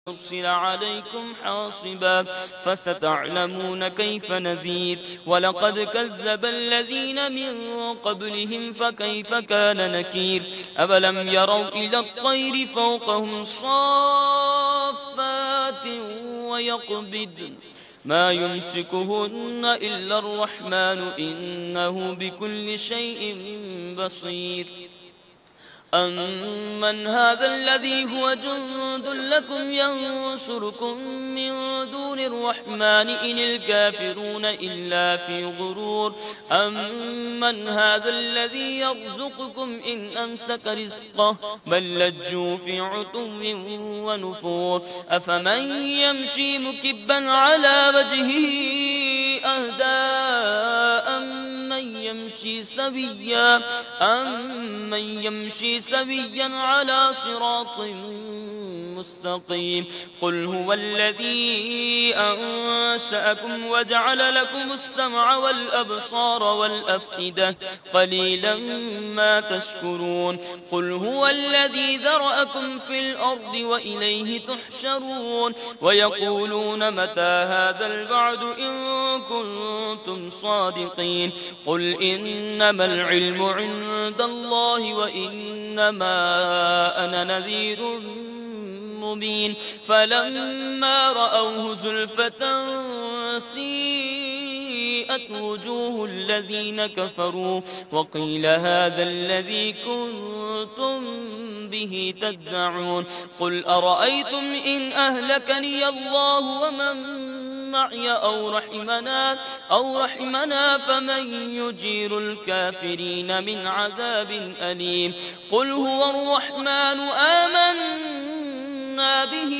يرسل عليكم حاصبا فستعلمون كيف نذير ولقد كذب الذين من قبلهم فكيف كان نكير أفلم يروا إلى الطير فوقهم صافات ويقبضن ما يمسكهن إلا الرحمن إنه بكل شيء بصير أمن هذا الذي هو جند لكم ينصركم من دون الرحمن إن الكافرون إلا في غرور أمن هذا الذي يرزقكم إن أمسك رزقه بل لجوا في عتو ونفور أفمن يمشي مكبا على وجهه أهدى أمن يمشي سويا على صراط مستقيم قل هو الذي أنشأكم وجعل لكم السمع والأبصار والأفئدة قليلا ما تشكرون قل هو الذي ذرأكم في الأرض وإليه تحشرون ويقولون متى هذا الوعد إن كنتم صادقين قل إنما العلم عند الله وإنما أنا نذير مبين فلما رأوه زلفة سيئت وجوه الذين كفروا وقيل هذا الذي كنتم به تدعون قل أرأيتم إن أهلكني الله ومن معي أو رحمنا فمن يجير الكافرين من عذاب أليم قل هو الرحمن آمنا به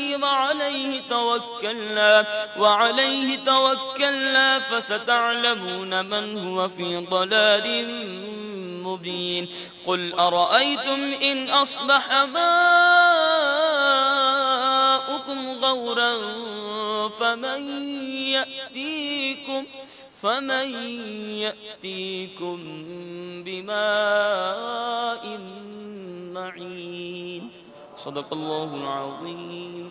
وعليه توكلنا فستعلمون من هو في ضلال مبين قل أرأيتم إن أصبح ماؤكم غورا فمن يأتيكم بماء معين صدق الله العظيم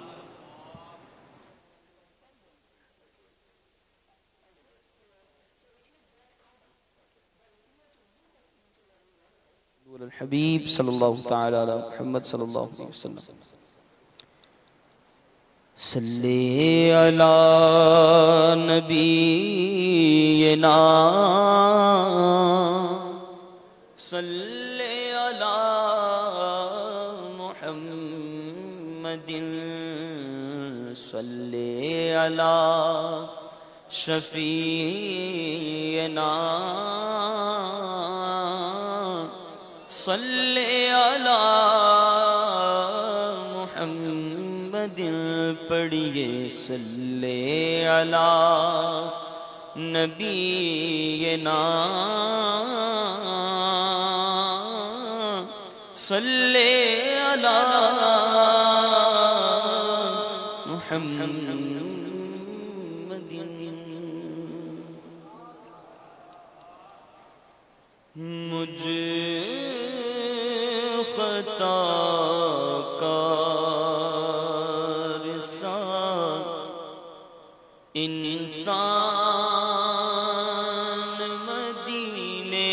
الحبیب صلی اللہ تعالی علی محمد صلی اللہ علیہ وسلم صلی علی نبینا صلی علی محمد صلی علی شفیعنا صلی علی محمد پڑھیے صلی علی نبینا صلی علی محمد مجھے خطا کار سا انسان مدینے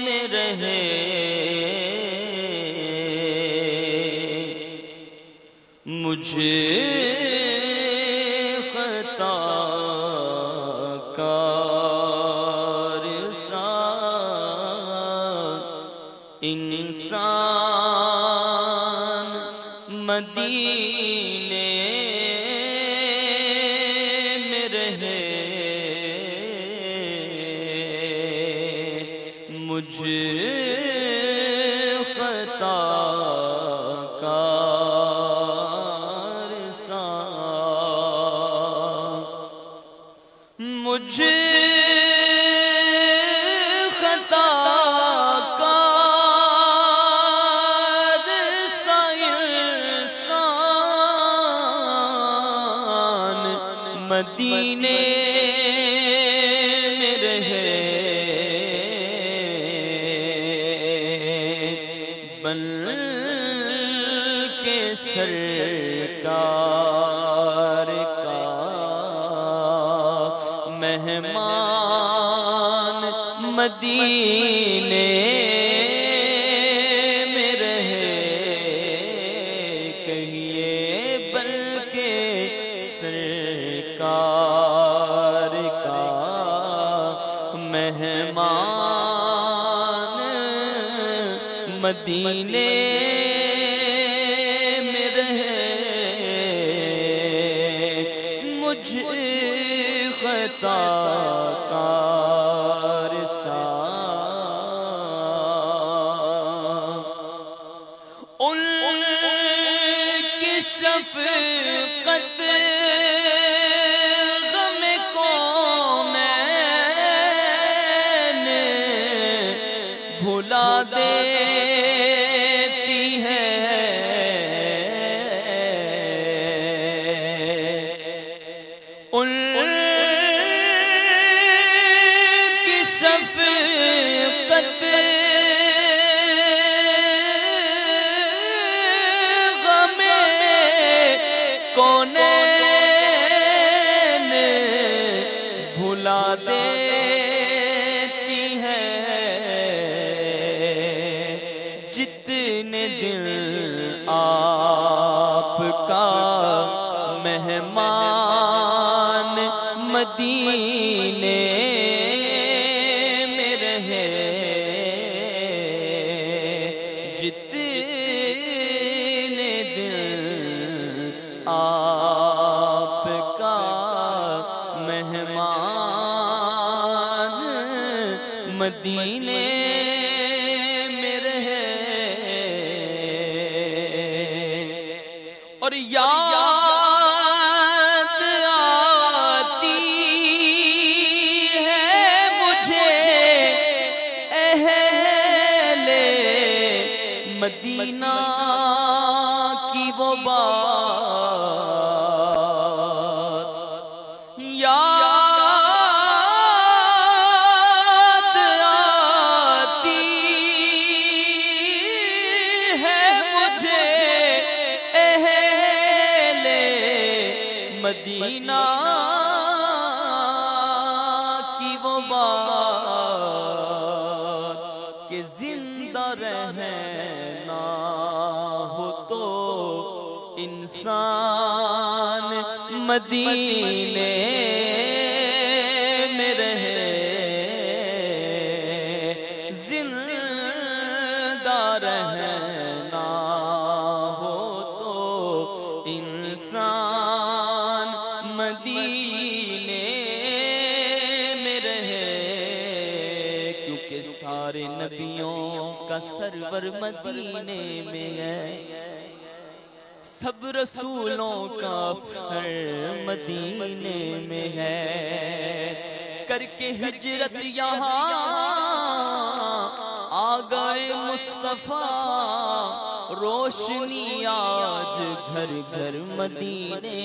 میں رہے مجھے خطا کار سا انسان مدینے میں رہے مجھے خطا کار سا مجھے مدینے میں رہے بن کے سرکار کا مہمان مدینے میں رہے کہیے بلکہ سرکار کا مہمان مدینے میں رہے مجھ خطا کار سا ان کی شفقت غم کو میں نے بھلا دیتی ہے ان کی شفقت غم کونین بھلا دیتی ہے جتنے دل آپ کا مہمان مدینے میں رہے جتنے دل آپ کا مہمان مدینے میں رہے اور یاد آتی ہے مجھے اہل مدینہ کی وہ بات یاد آتی ہے مجھے اہل مدینہ کی وہ بات کہ زندہ رہنا ہو تو انسان مدینے میں رہے زندہ رہنا ہو تو انسان مدینے میں رہے کیونکہ سارے نبیوں کا سرور مدینے میں ہے سب رسولوں کا افسر مدینے میں ہے کر کے ہجرت یہاں آ گئے مصطفیٰ روشنی آج گھر گھر مدینے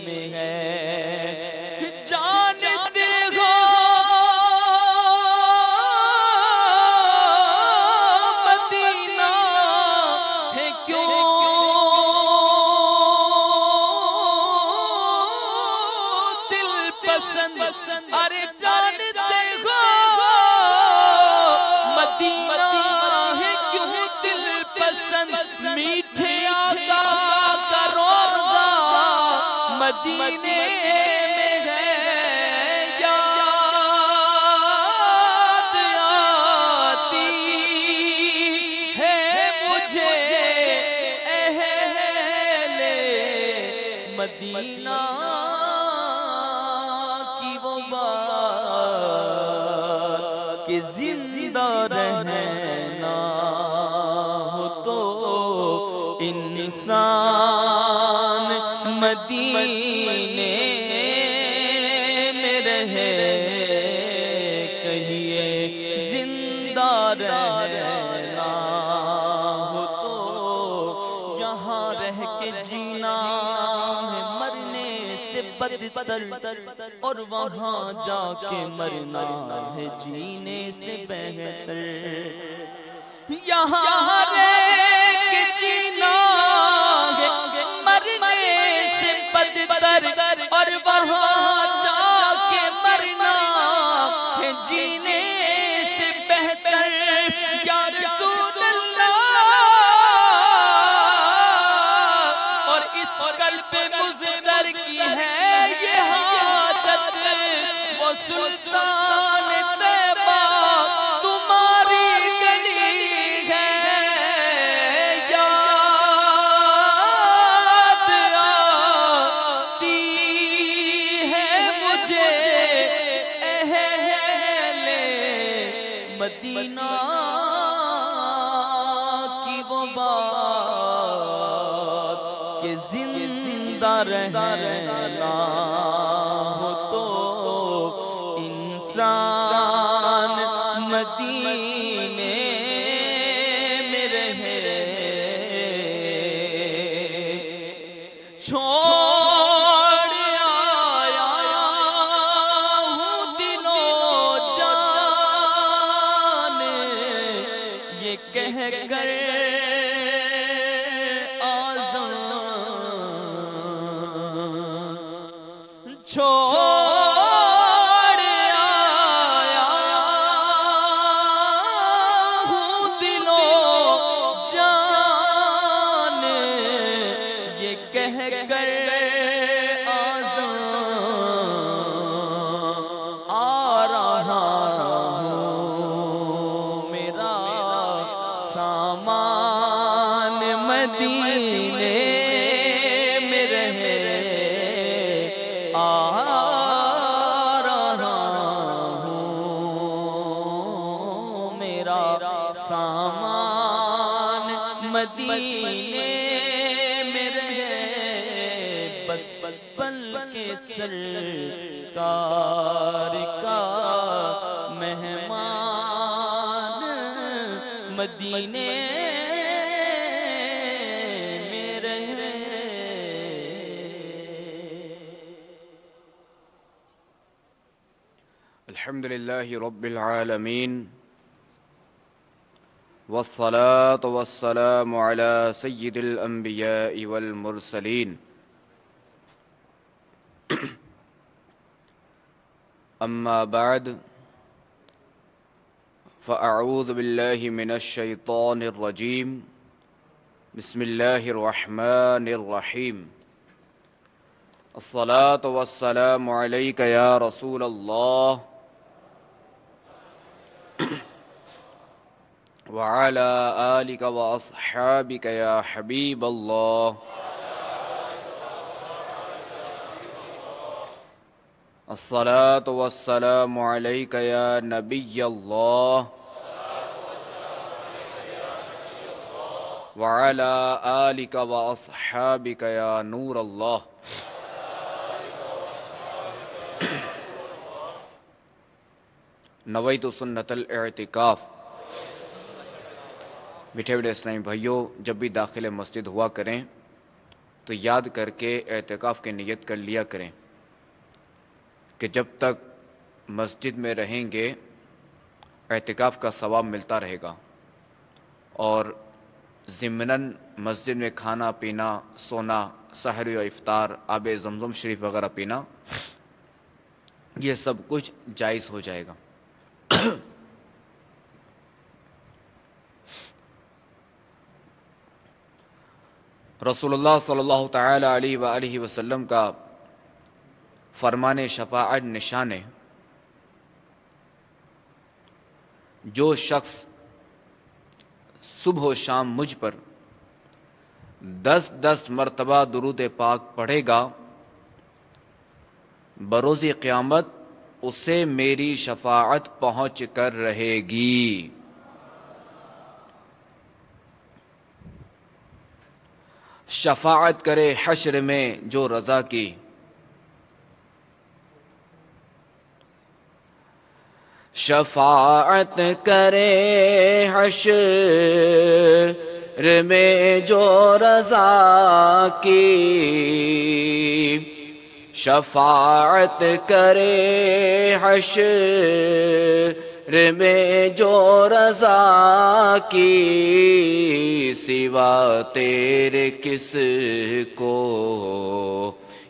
میں ہے جانتے ہو مدینہ ہے کیوں ارے جانتے ہو مدینہ ہے کیوں دل پسند میٹھے آقا کا روضہ مدینے میں ہے یاد آتی ہے مجھے اہل مدینہ کہ زندہ رہنا ہو تو انسان مدینے میں رہے کہیے زندہ رہنا ہو تو یہاں رہ کے جینا ہے مرنے سے بدتر اور وہاں جا کے مرنا ہے جینے سے بہتر یہاں رہ کے جینا ہے اور قلب مضطر کی ہے یہ حاجت، وہ سلطان طیبہ تمہاری گلی ہے، یاد آتی ہے مجھے اہل مدینہ کی وہ بات کہ زندہ رہنا ہو تو انسان مدینے میں رہے، چھوڑ آیا ہوں دل و جان یہ کہہ کر چھوڑ آیا ہوں دل و جان یہ کہہ کر آ رہا ہوں میرا سامان مدینے میں رہے، آ رہا ہوں میرا سامان مدینے میں رہے، بس پل کے سرکار کا مہمان مدینے میں رہے۔ الحمد لله رب العالمين والصلاة والسلام على سيد الأنبياء والمرسلين أما بعد فأعوذ بالله من الشيطان الرجيم بسم الله الرحمن الرحيم الصلاة والسلام عليك يا رسول الله وعلى آلك وأصحابك يا حبيب الله الصلاة والسلام عليك يا نبي الله وعلى آلك وأصحابك يا نور الله نویت سنت الاعتکاف۔ میٹھے بڑے اسلامی بھائیوں، جب بھی داخل مسجد ہوا کریں تو یاد کر کے اعتکاف کی نیت کر لیا کریں کہ جب تک مسجد میں رہیں گے اعتکاف کا ثواب ملتا رہے گا، اور ضمناً مسجد میں کھانا پینا، سونا، سحر و افطار، آب زمزم شریف وغیرہ پینا، یہ سب کچھ جائز ہو جائے گا۔ رسول اللہ صلی اللہ تعالی علیہ وآلہ وسلم کا فرمان شفاعت نشان ہے، جو شخص صبح و شام مجھ پر 10 مرتبہ درود پاک پڑھے گا، بروز قیامت اسے میری شفاعت پہنچ کر رہے گی۔ شفاعت کرے حشر میں جو رضا کی، شفاعت کرے حشر میں جو رضا کی، شفاعت کرے حشر میں جو رضا کی، سوا تیرے کس کو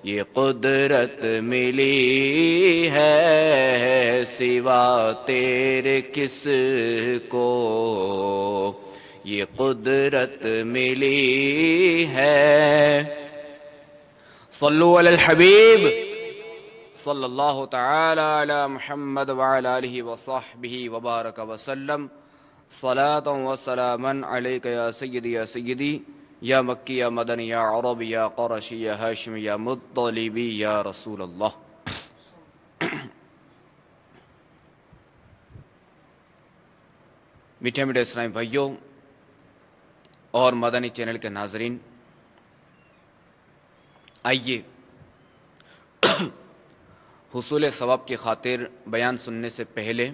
یہ قدرت ملی ہے، سوا تیرے کس کو یہ قدرت ملی ہے، صلو علی الحبیب صلی اللہ تعالی علی محمد وعلی آلہ وصحبہ وبارک وسلم صلاۃ و سلاما علیک یا سیدی یا مکی یا مدنی یا عربی یا قرشی یا ہاشمی یا مطلبی یا رسول اللہ۔ میٹھے میٹھے اسلامی بھائیوں اور مدنی چینل کے ناظرین، آئیے حصول ثواب کی خاطر بیان سننے سے پہلے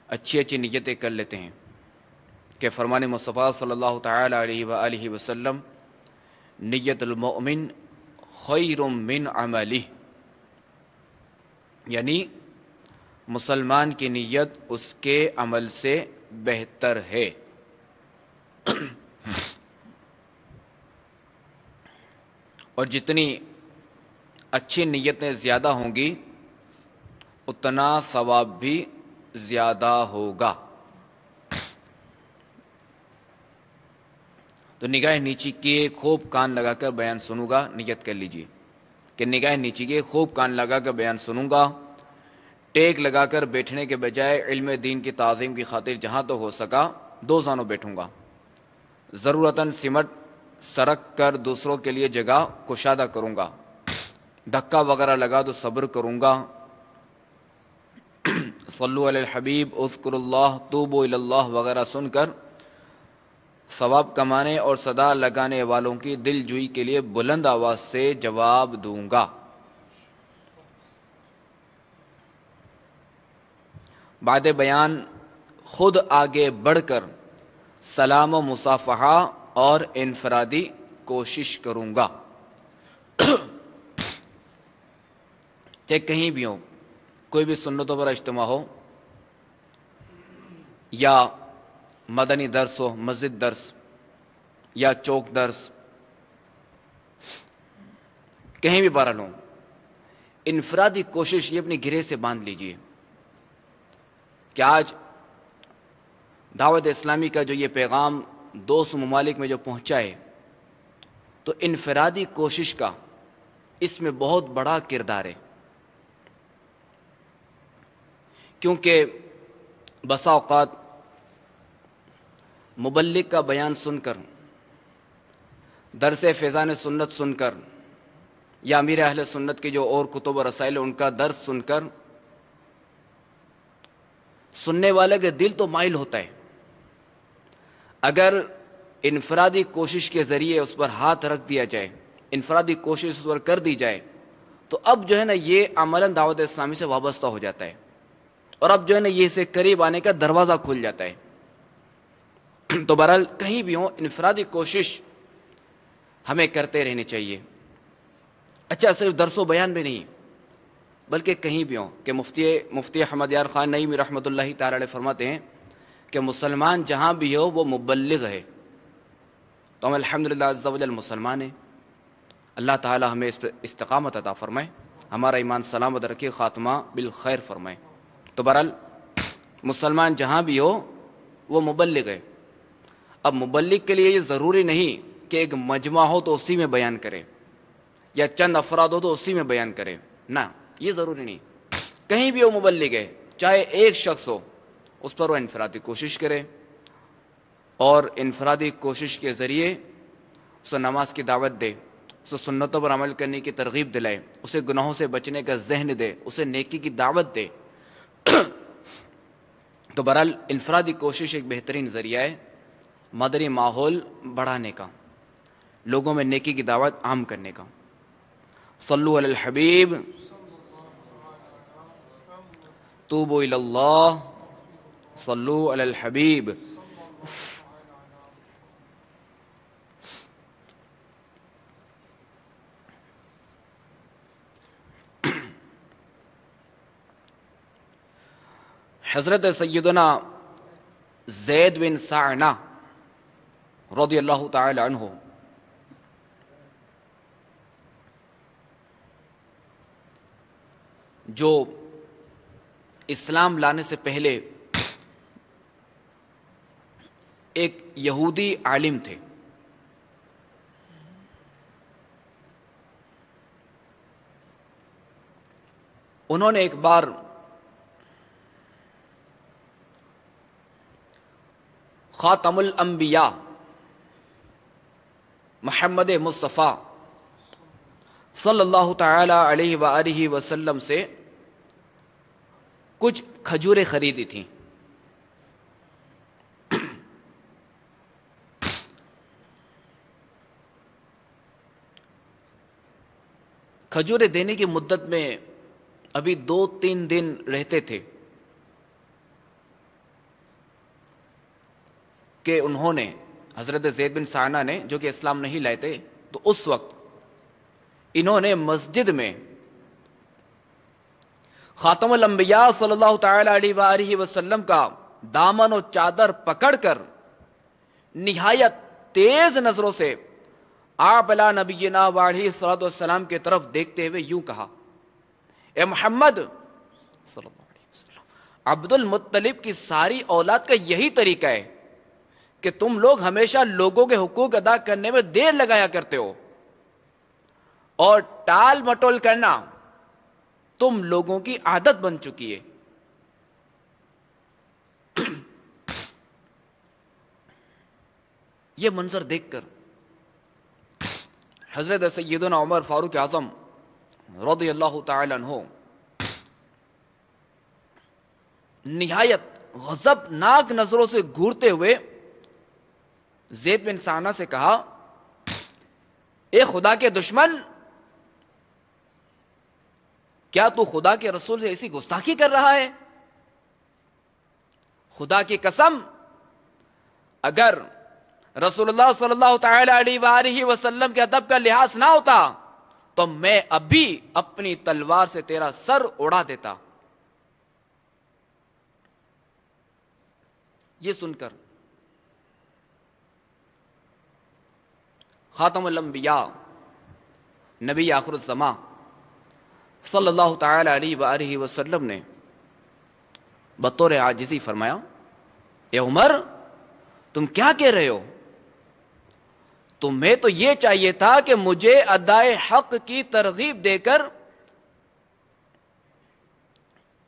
اچھی نیتیں کر لیتے ہیں کہ فرمان مصطفیٰ صلی اللہ تعالی علیہ وآلہ وسلم، نیت المؤمن خیر من عملہ، یعنی مسلمان کی نیت اس کے عمل سے بہتر ہے۔ اور جتنی اچھی نیتیں زیادہ ہوں گی اتنا ثواب بھی زیادہ ہوگا۔ تو نگاہ نیچی کیے خوب کان لگا کر بیان سنوں گا، نیت کر لیجئے کہ نگاہ نیچی کیے خوب کان لگا کر بیان سنوں گا، ٹیک لگا کر بیٹھنے کے بجائے علم دین کی تعظیم کی خاطر جہاں تو ہو سکا دو زانوں بیٹھوں گا، ضرورتاً سمٹ سرک کر دوسروں کے لیے جگہ کشادہ کروں گا، دھکا وغیرہ لگا تو صبر کروں گا۔ صلو علی الحبیب اذکر اللہ توبو الی اللہ وغیرہ سن کر ثواب کمانے اور صدا لگانے والوں کی دل جوئی کے لیے بلند آواز سے جواب دوں گا۔ بعد بیان خود آگے بڑھ کر سلام و مصافحہ اور انفرادی کوشش کروں گا۔ کہ کہیں بھی ہو، کوئی بھی سنتوں پر اجتماع ہو یا مدنی درس ہو، مسجد درس یا چوک درس، کہیں بھی بہرحال ہو، انفرادی کوشش یہ اپنی گرہ سے باندھ لیجئے کہ آج دعوت اسلامی کا جو یہ پیغام 200 ممالک میں جو پہنچا ہے، تو انفرادی کوشش کا اس میں بہت بڑا کردار ہے، کیونکہ بسا اوقات مبلغ کا بیان سن کر، درس فیضان سنت سن کر یا امیر اہل سنت کے جو اور کتب و رسائل ان کا درس سن کر سننے والے کا دل تو مائل ہوتا ہے، اگر انفرادی کوشش کے ذریعے اس پر ہاتھ رکھ دیا جائے، انفرادی کوشش اس پر کر دی جائے، تو اب جو ہے نا یہ عملاً دعوت اسلامی سے وابستہ ہو جاتا ہے، اور اب جو ہے نا یہ اسے قریب آنے کا دروازہ کھل جاتا ہے۔ تو بہرحال کہیں بھی ہوں انفرادی کوشش ہمیں کرتے رہنی چاہیے۔ اچھا، صرف درس و بیان بھی نہیں بلکہ کہیں بھی ہوں کہ مفتی احمد یار خان نعیمی رحمۃ اللہ تعالی علیہ فرماتے ہیں کہ مسلمان جہاں بھی ہو وہ مبلغ ہے۔ تو ہم الحمدللہ عز و جل مسلمان ہیں، اللہ تعالی ہمیں اس پر استقامت عطا فرمائے، ہمارا ایمان سلامت رکھے، خاتمہ بالخیر فرمائے۔ تو بہرحال مسلمان جہاں بھی ہو وہ مبلغ ہے۔ اب مبلغ کے لیے یہ ضروری نہیں کہ ایک مجمع ہو تو اسی میں بیان کرے یا چند افراد ہو تو اسی میں بیان کرے، نہ، یہ ضروری نہیں، کہیں بھی وہ مبلغ ہے، چاہے ایک شخص ہو، اس پر وہ انفرادی کوشش کرے اور انفرادی کوشش کے ذریعے اسے نماز کی دعوت دے، اسے سنتوں پر عمل کرنے کی ترغیب دلائے، اسے گناہوں سے بچنے کا ذہن دے، اسے نیکی کی دعوت دے۔ تو بہرحال انفرادی کوشش ایک بہترین ذریعہ ہے مدنی ماحول بڑھانے کا، لوگوں میں نیکی کی دعوت عام کرنے کا۔ صلو علی الحبیب توبوا الی اللہ، صلو علی الحبیب۔ حضرت سیدنا زید بن سعنہ رضی اللہ تعالی عنہ جو اسلام لانے سے پہلے ایک یہودی عالم تھے، انہوں نے ایک بار خاتم الانبیاء محمد مصطفیٰ صلی اللہ تعالی علیہ وآلہ وسلم سے کچھ کھجوریں خریدی تھیں. کھجوریں دینے کی مدت میں ابھی 2-3 دن رہتے تھے کہ انہوں نے حضرت زید بن سعنہ نے، جو کہ اسلام نہیں لائے تھے، تو اس وقت انہوں نے مسجد میں خاتم الانبیاء صلی اللہ تعالی علیہ وآلہ وسلم کا دامن و چادر پکڑ کر نہایت تیز نظروں سے آپ علی نبینا وعلیہ الصلوۃ والسلام کی طرف دیکھتے ہوئے یوں کہا: اے محمد صلی اللہ علیہ وسلم، عبد المطلب کی ساری اولاد کا یہی طریقہ ہے کہ تم لوگ ہمیشہ لوگوں کے حقوق ادا کرنے میں دیر لگایا کرتے ہو، اور ٹال مٹول کرنا تم لوگوں کی عادت بن چکی ہے. یہ منظر دیکھ کر حضرت سیدنا عمر فاروق اعظم رضی اللہ تعالی عنہ نہایت غضبناک نظروں سے گھورتے ہوئے زید بن سعنہ سے کہا: اے خدا کے دشمن، کیا تو خدا کے رسول سے ایسی گستاخی کر رہا ہے؟ خدا کی قسم، اگر رسول اللہ صلی اللہ تعالی علیہ وآلہ وسلم کے ادب کا لحاظ نہ ہوتا تو میں ابھی اپنی تلوار سے تیرا سر اڑا دیتا. یہ سن کر خاتم الانبیاء نبی آخر الزمان صلی اللہ تعالی علیہ وآلہ وسلم نے بطور عاجزی فرمایا: اے عمر، تم کیا کہہ رہے ہو؟ تمہیں تو یہ چاہیے تھا کہ مجھے ادائے حق کی ترغیب دے کر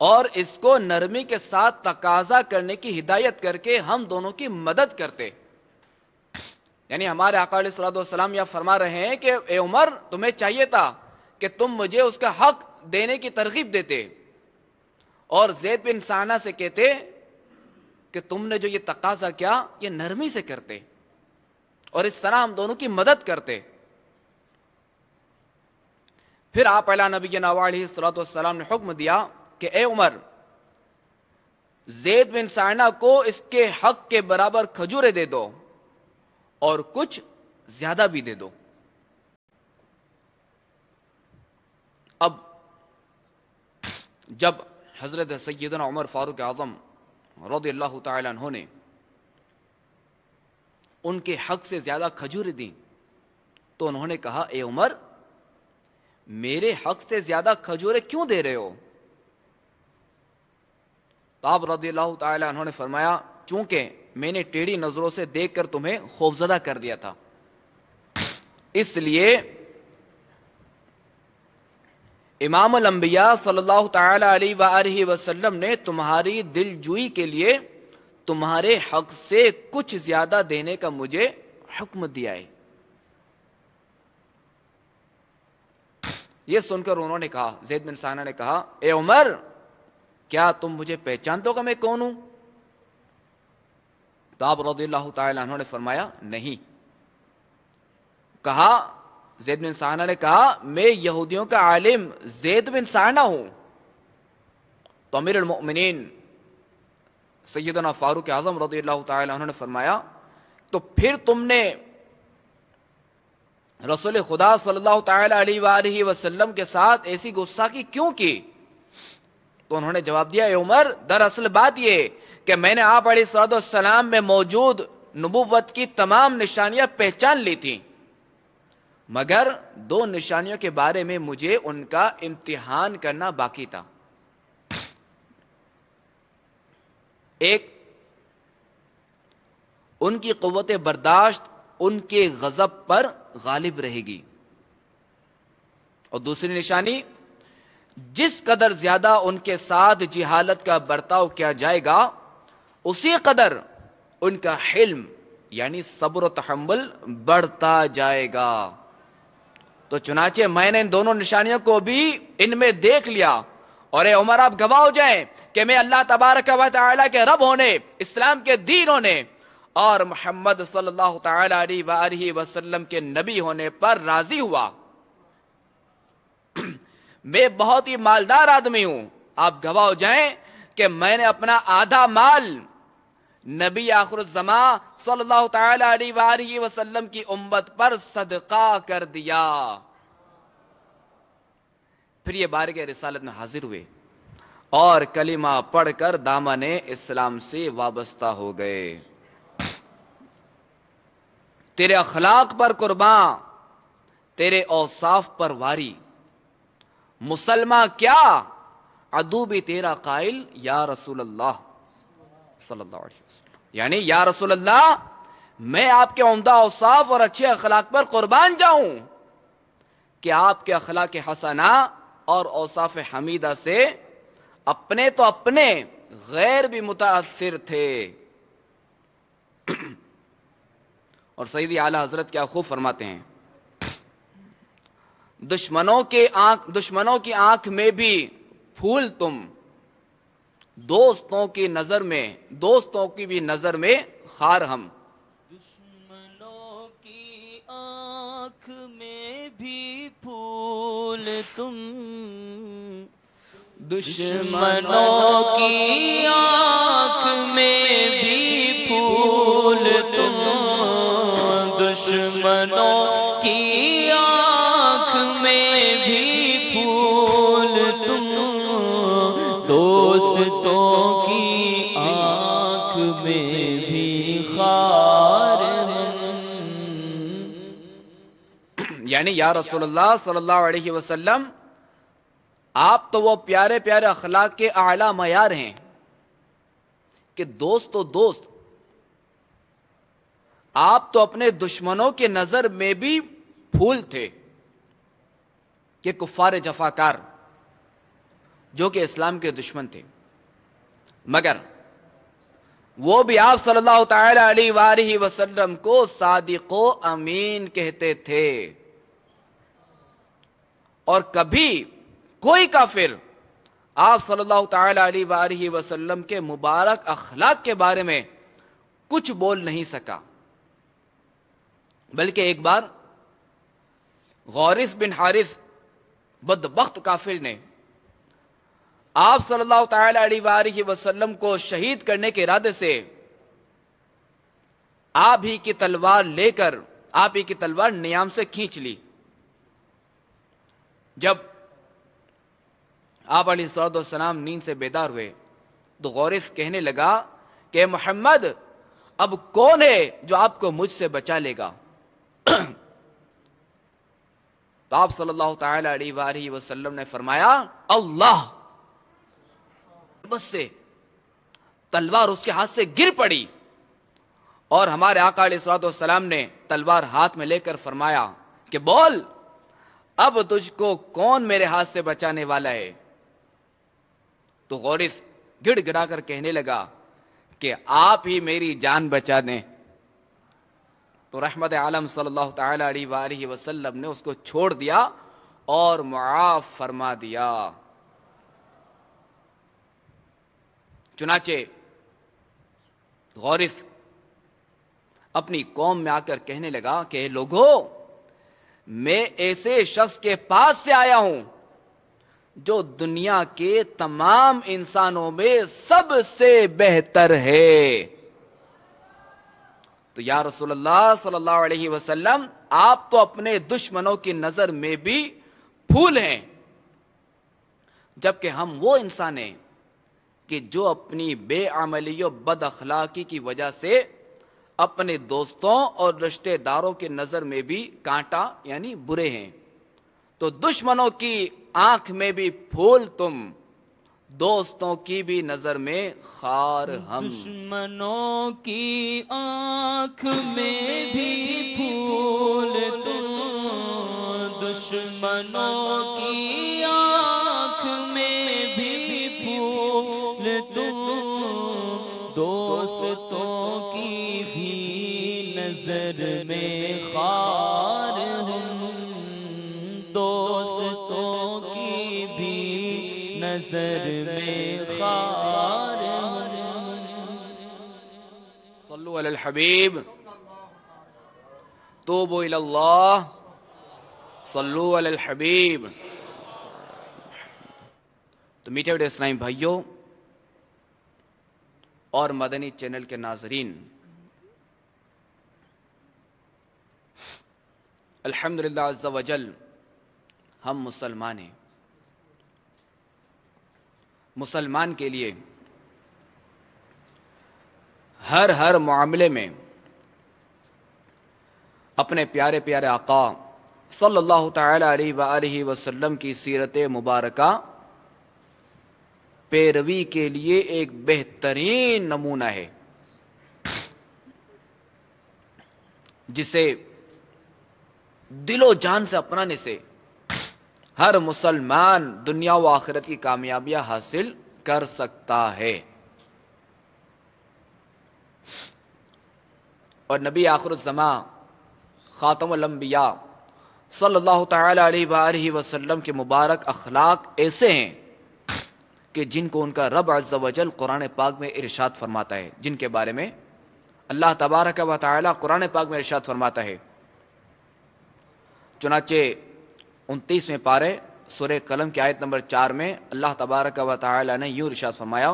اور اس کو نرمی کے ساتھ تقاضا کرنے کی ہدایت کر کے ہم دونوں کی مدد کرتے. یعنی ہمارے آقا علیہ الصلوۃ والسلام یہ فرما رہے ہیں کہ اے عمر، تمہیں چاہیے تھا کہ تم مجھے اس کا حق دینے کی ترغیب دیتے اور زید بن سعنہ سے کہتے کہ تم نے جو یہ تقاضا کیا یہ نرمی سے کرتے اور اس طرح ہم دونوں کی مدد کرتے. پھر آپ علیہ نبینا علیہ الصلوۃ والسلام نے حکم دیا کہ اے عمر، زید بن سعنہ کو اس کے حق کے برابر کھجوریں دے دو اور کچھ زیادہ بھی دے دو. اب جب حضرت سیدنا عمر فاروق اعظم رضی اللہ تعالی عنہ نے ان کے حق سے زیادہ کھجوریں دیں تو انہوں نے کہا: اے عمر، میرے حق سے زیادہ کھجوریں کیوں دے رہے ہو؟ تو آپ رضی اللہ تعالی عنہ نے فرمایا: چونکہ میں نے ٹیڑھی نظروں سے دیکھ کر تمہیں خوفزدہ کر دیا تھا، اس لیے امام الانبیاء صلی اللہ تعالی علیہ وآلہ وسلم نے تمہاری دل جوئی کے لیے تمہارے حق سے کچھ زیادہ دینے کا مجھے حکم دیا ہے. یہ سن کر انہوں نے کہا، زید بن سعنہ نے کہا: اے عمر، کیا تم مجھے پہچانتے ہو کہ میں کون ہوں؟ تو آپ رضی اللہ تعالی عنہ نے فرمایا: نہیں. کہا زید بن سعنہ نے کہا: میں یہودیوں کا عالم زید بن سعنہ ہوں. تو امیر المؤمنین سیدنا فاروق اعظم رضی اللہ تعالی عنہ نے فرمایا: تو پھر تم نے رسول خدا صلی اللہ تعالی علیہ وآلہ وسلم کے ساتھ ایسی گستاخی کیوں کی؟ تو انہوں نے جواب دیا: اے عمر، دراصل بات یہ کہ میں نے آپ علیہ الصلوۃ والسلام میں موجود نبوت کی تمام نشانیاں پہچان لی تھیں، مگر 2 نشانیوں کے بارے میں مجھے ان کا امتحان کرنا باقی تھا. ایک، ان کی قوت برداشت ان کے غضب پر غالب رہے گی، اور دوسری نشانی، جس قدر زیادہ ان کے ساتھ جہالت کا برتاؤ کیا جائے گا اسی قدر ان کا حلم یعنی صبر و تحمل بڑھتا جائے گا. تو چنانچہ میں نے ان دونوں نشانیوں کو بھی ان میں دیکھ لیا. اور اے عمر آپ گواہ ہو جائیں کہ میں اللہ تبارک و تعالی کے رب ہونے، اسلام کے دین ہونے اور محمد صلی اللہ تعالی علیہ وآلہ وسلم کے نبی ہونے پر راضی ہوا. میں بہت ہی مالدار آدمی ہوں. آپ گواہ ہو جائیں کہ میں نے اپنا آدھا مال نبی آخر الزمان صلی اللہ تعالی علیہ وآلہ وسلم کی امت پر صدقہ کر دیا. پھر یہ بارگاہ رسالت میں حاضر ہوئے اور کلمہ پڑھ کر دامن اسلام سے وابستہ ہو گئے. تیرے اخلاق پر قربان، تیرے اوصاف پر واری، مسلمان کیا عدو بھی تیرا قائل یا رسول اللہ صلی اللہ علیہ وسلم. یعنی یا رسول اللہ میں آپ کے عمدہ اوصاف اور اچھے اخلاق پر قربان جاؤں کہ آپ کے اخلاق حسنہ اور اوصاف حمیدہ سے اپنے تو اپنے غیر بھی متاثر تھے. اور سیدی اعلی حضرت کیا خوب فرماتے ہیں، دشمنوں کی آنکھ میں بھی پھول تم، دوستوں کی بھی نظر میں خار ہم. دشمنوں کی آنکھ میں بھی پھول تم، دشمنوں کی آنکھ میں بھی پھول تم، دشمنوں کی آنکھ میں بھی پھول تم، دوستوں کی آنکھ میں بھی خار ہم. یعنی یا رسول اللہ صلی اللہ علیہ وسلم آپ تو وہ پیارے پیارے اخلاق کے اعلیٰ معیار ہیں کہ دوست تو دوست، آپ تو اپنے دشمنوں کے نظر میں بھی پھول تھے کہ کفار جفاکار جو کہ اسلام کے دشمن تھے، مگر وہ بھی آپ صلی اللہ تعالی علیہ وآلہ وسلم کو صادق و امین کہتے تھے. اور کبھی کوئی کافر آپ صلی اللہ تعالی علیہ وآلہ وسلم کے مبارک اخلاق کے بارے میں کچھ بول نہیں سکا. بلکہ ایک بار غورث بن حارث بدبخت کافر نے آپ صلی اللہ تعالی علیہ وآلہ وسلم کو شہید کرنے کے ارادے سے آپ ہی کی تلوار لے کر آپ ہی کی تلوار نیام سے کھینچ لی. جب آپ علیہ السلام نیند سے بیدار ہوئے تو غورث کہنے لگا کہ محمد اب کون ہے جو آپ کو مجھ سے بچا لے گا؟ تو آپ صلی اللہ تعالی علیہ وآلہ وسلم نے فرمایا اللہ. بس سے تلوار اس کے ہاتھ سے گر پڑی اور ہمارے آقا علیہ السلام نے تلوار ہاتھ میں لے کر فرمایا کہ بول اب تجھ کو کون میرے ہاتھ سے بچانے والا ہے؟ تو غورث گڑ گڑا کر کہنے لگا کہ آپ ہی میری جان بچا دیں. تو رحمت عالم صلی اللہ تعالی علیہ وآلہ وسلم نے اس کو چھوڑ دیا اور معاف فرما دیا. چنانچہ غورث اپنی قوم میں آ کر کہنے لگا کہ اے لوگو میں ایسے شخص کے پاس سے آیا ہوں جو دنیا کے تمام انسانوں میں سب سے بہتر ہے. تو یا رسول اللہ صلی اللہ علیہ وسلم آپ تو اپنے دشمنوں کی نظر میں بھی پھول ہیں، جبکہ ہم وہ انسان ہیں کہ جو اپنی بے عملی و بد اخلاقی کی وجہ سے اپنے دوستوں اور رشتہ داروں کی نظر میں بھی کانٹا یعنی برے ہیں. تو دشمنوں کی آنکھ میں بھی پھول تم، دوستوں کی بھی نظر میں خار ہم. دشمنوں کی آنکھ میں بھی پھول تم، دشمنوں کی آنکھ آنکھ میں بھی پھول تم، دوستوں کی بھی نظر میں خار ہم، دوستوں کی بھی نظر میں خار ہم۔ صلو علی الحبیب، توبوا الی اللہ، صلو علی الحبیب۔ تو میٹھے میٹھے اسلامی بھائیوں اور مدنی چینل کے ناظرین، الحمدللہ عز و جل ہم مسلمان ہیں۔ مسلمان کے لیے ہر معاملے میں اپنے پیارے پیارے آقا صلی اللہ تعالی علیہ وآلہ وسلم کی سیرت مبارکہ پیروی کے لیے ایک بہترین نمونہ ہے، جسے دل و جان سے اپنانے سے ہر مسلمان دنیا و آخرت کی کامیابیاں حاصل کر سکتا ہے۔ اور نبی آخر الزمان خاتم الانبیاء صلی اللہ تعالی علیہ وآلہ وسلم کے مبارک اخلاق ایسے ہیں کہ جن کو ان کا رب عز و جل قرآن پاک میں ارشاد فرماتا ہے، جن کے بارے میں اللہ تبارک و تعالی قرآن پاک میں ارشاد فرماتا ہے۔ چنانچہ 29ویں پارے سورہ قلم کی آیت نمبر 4 میں اللہ تبارک و تعالی نے یوں ارشاد فرمایا،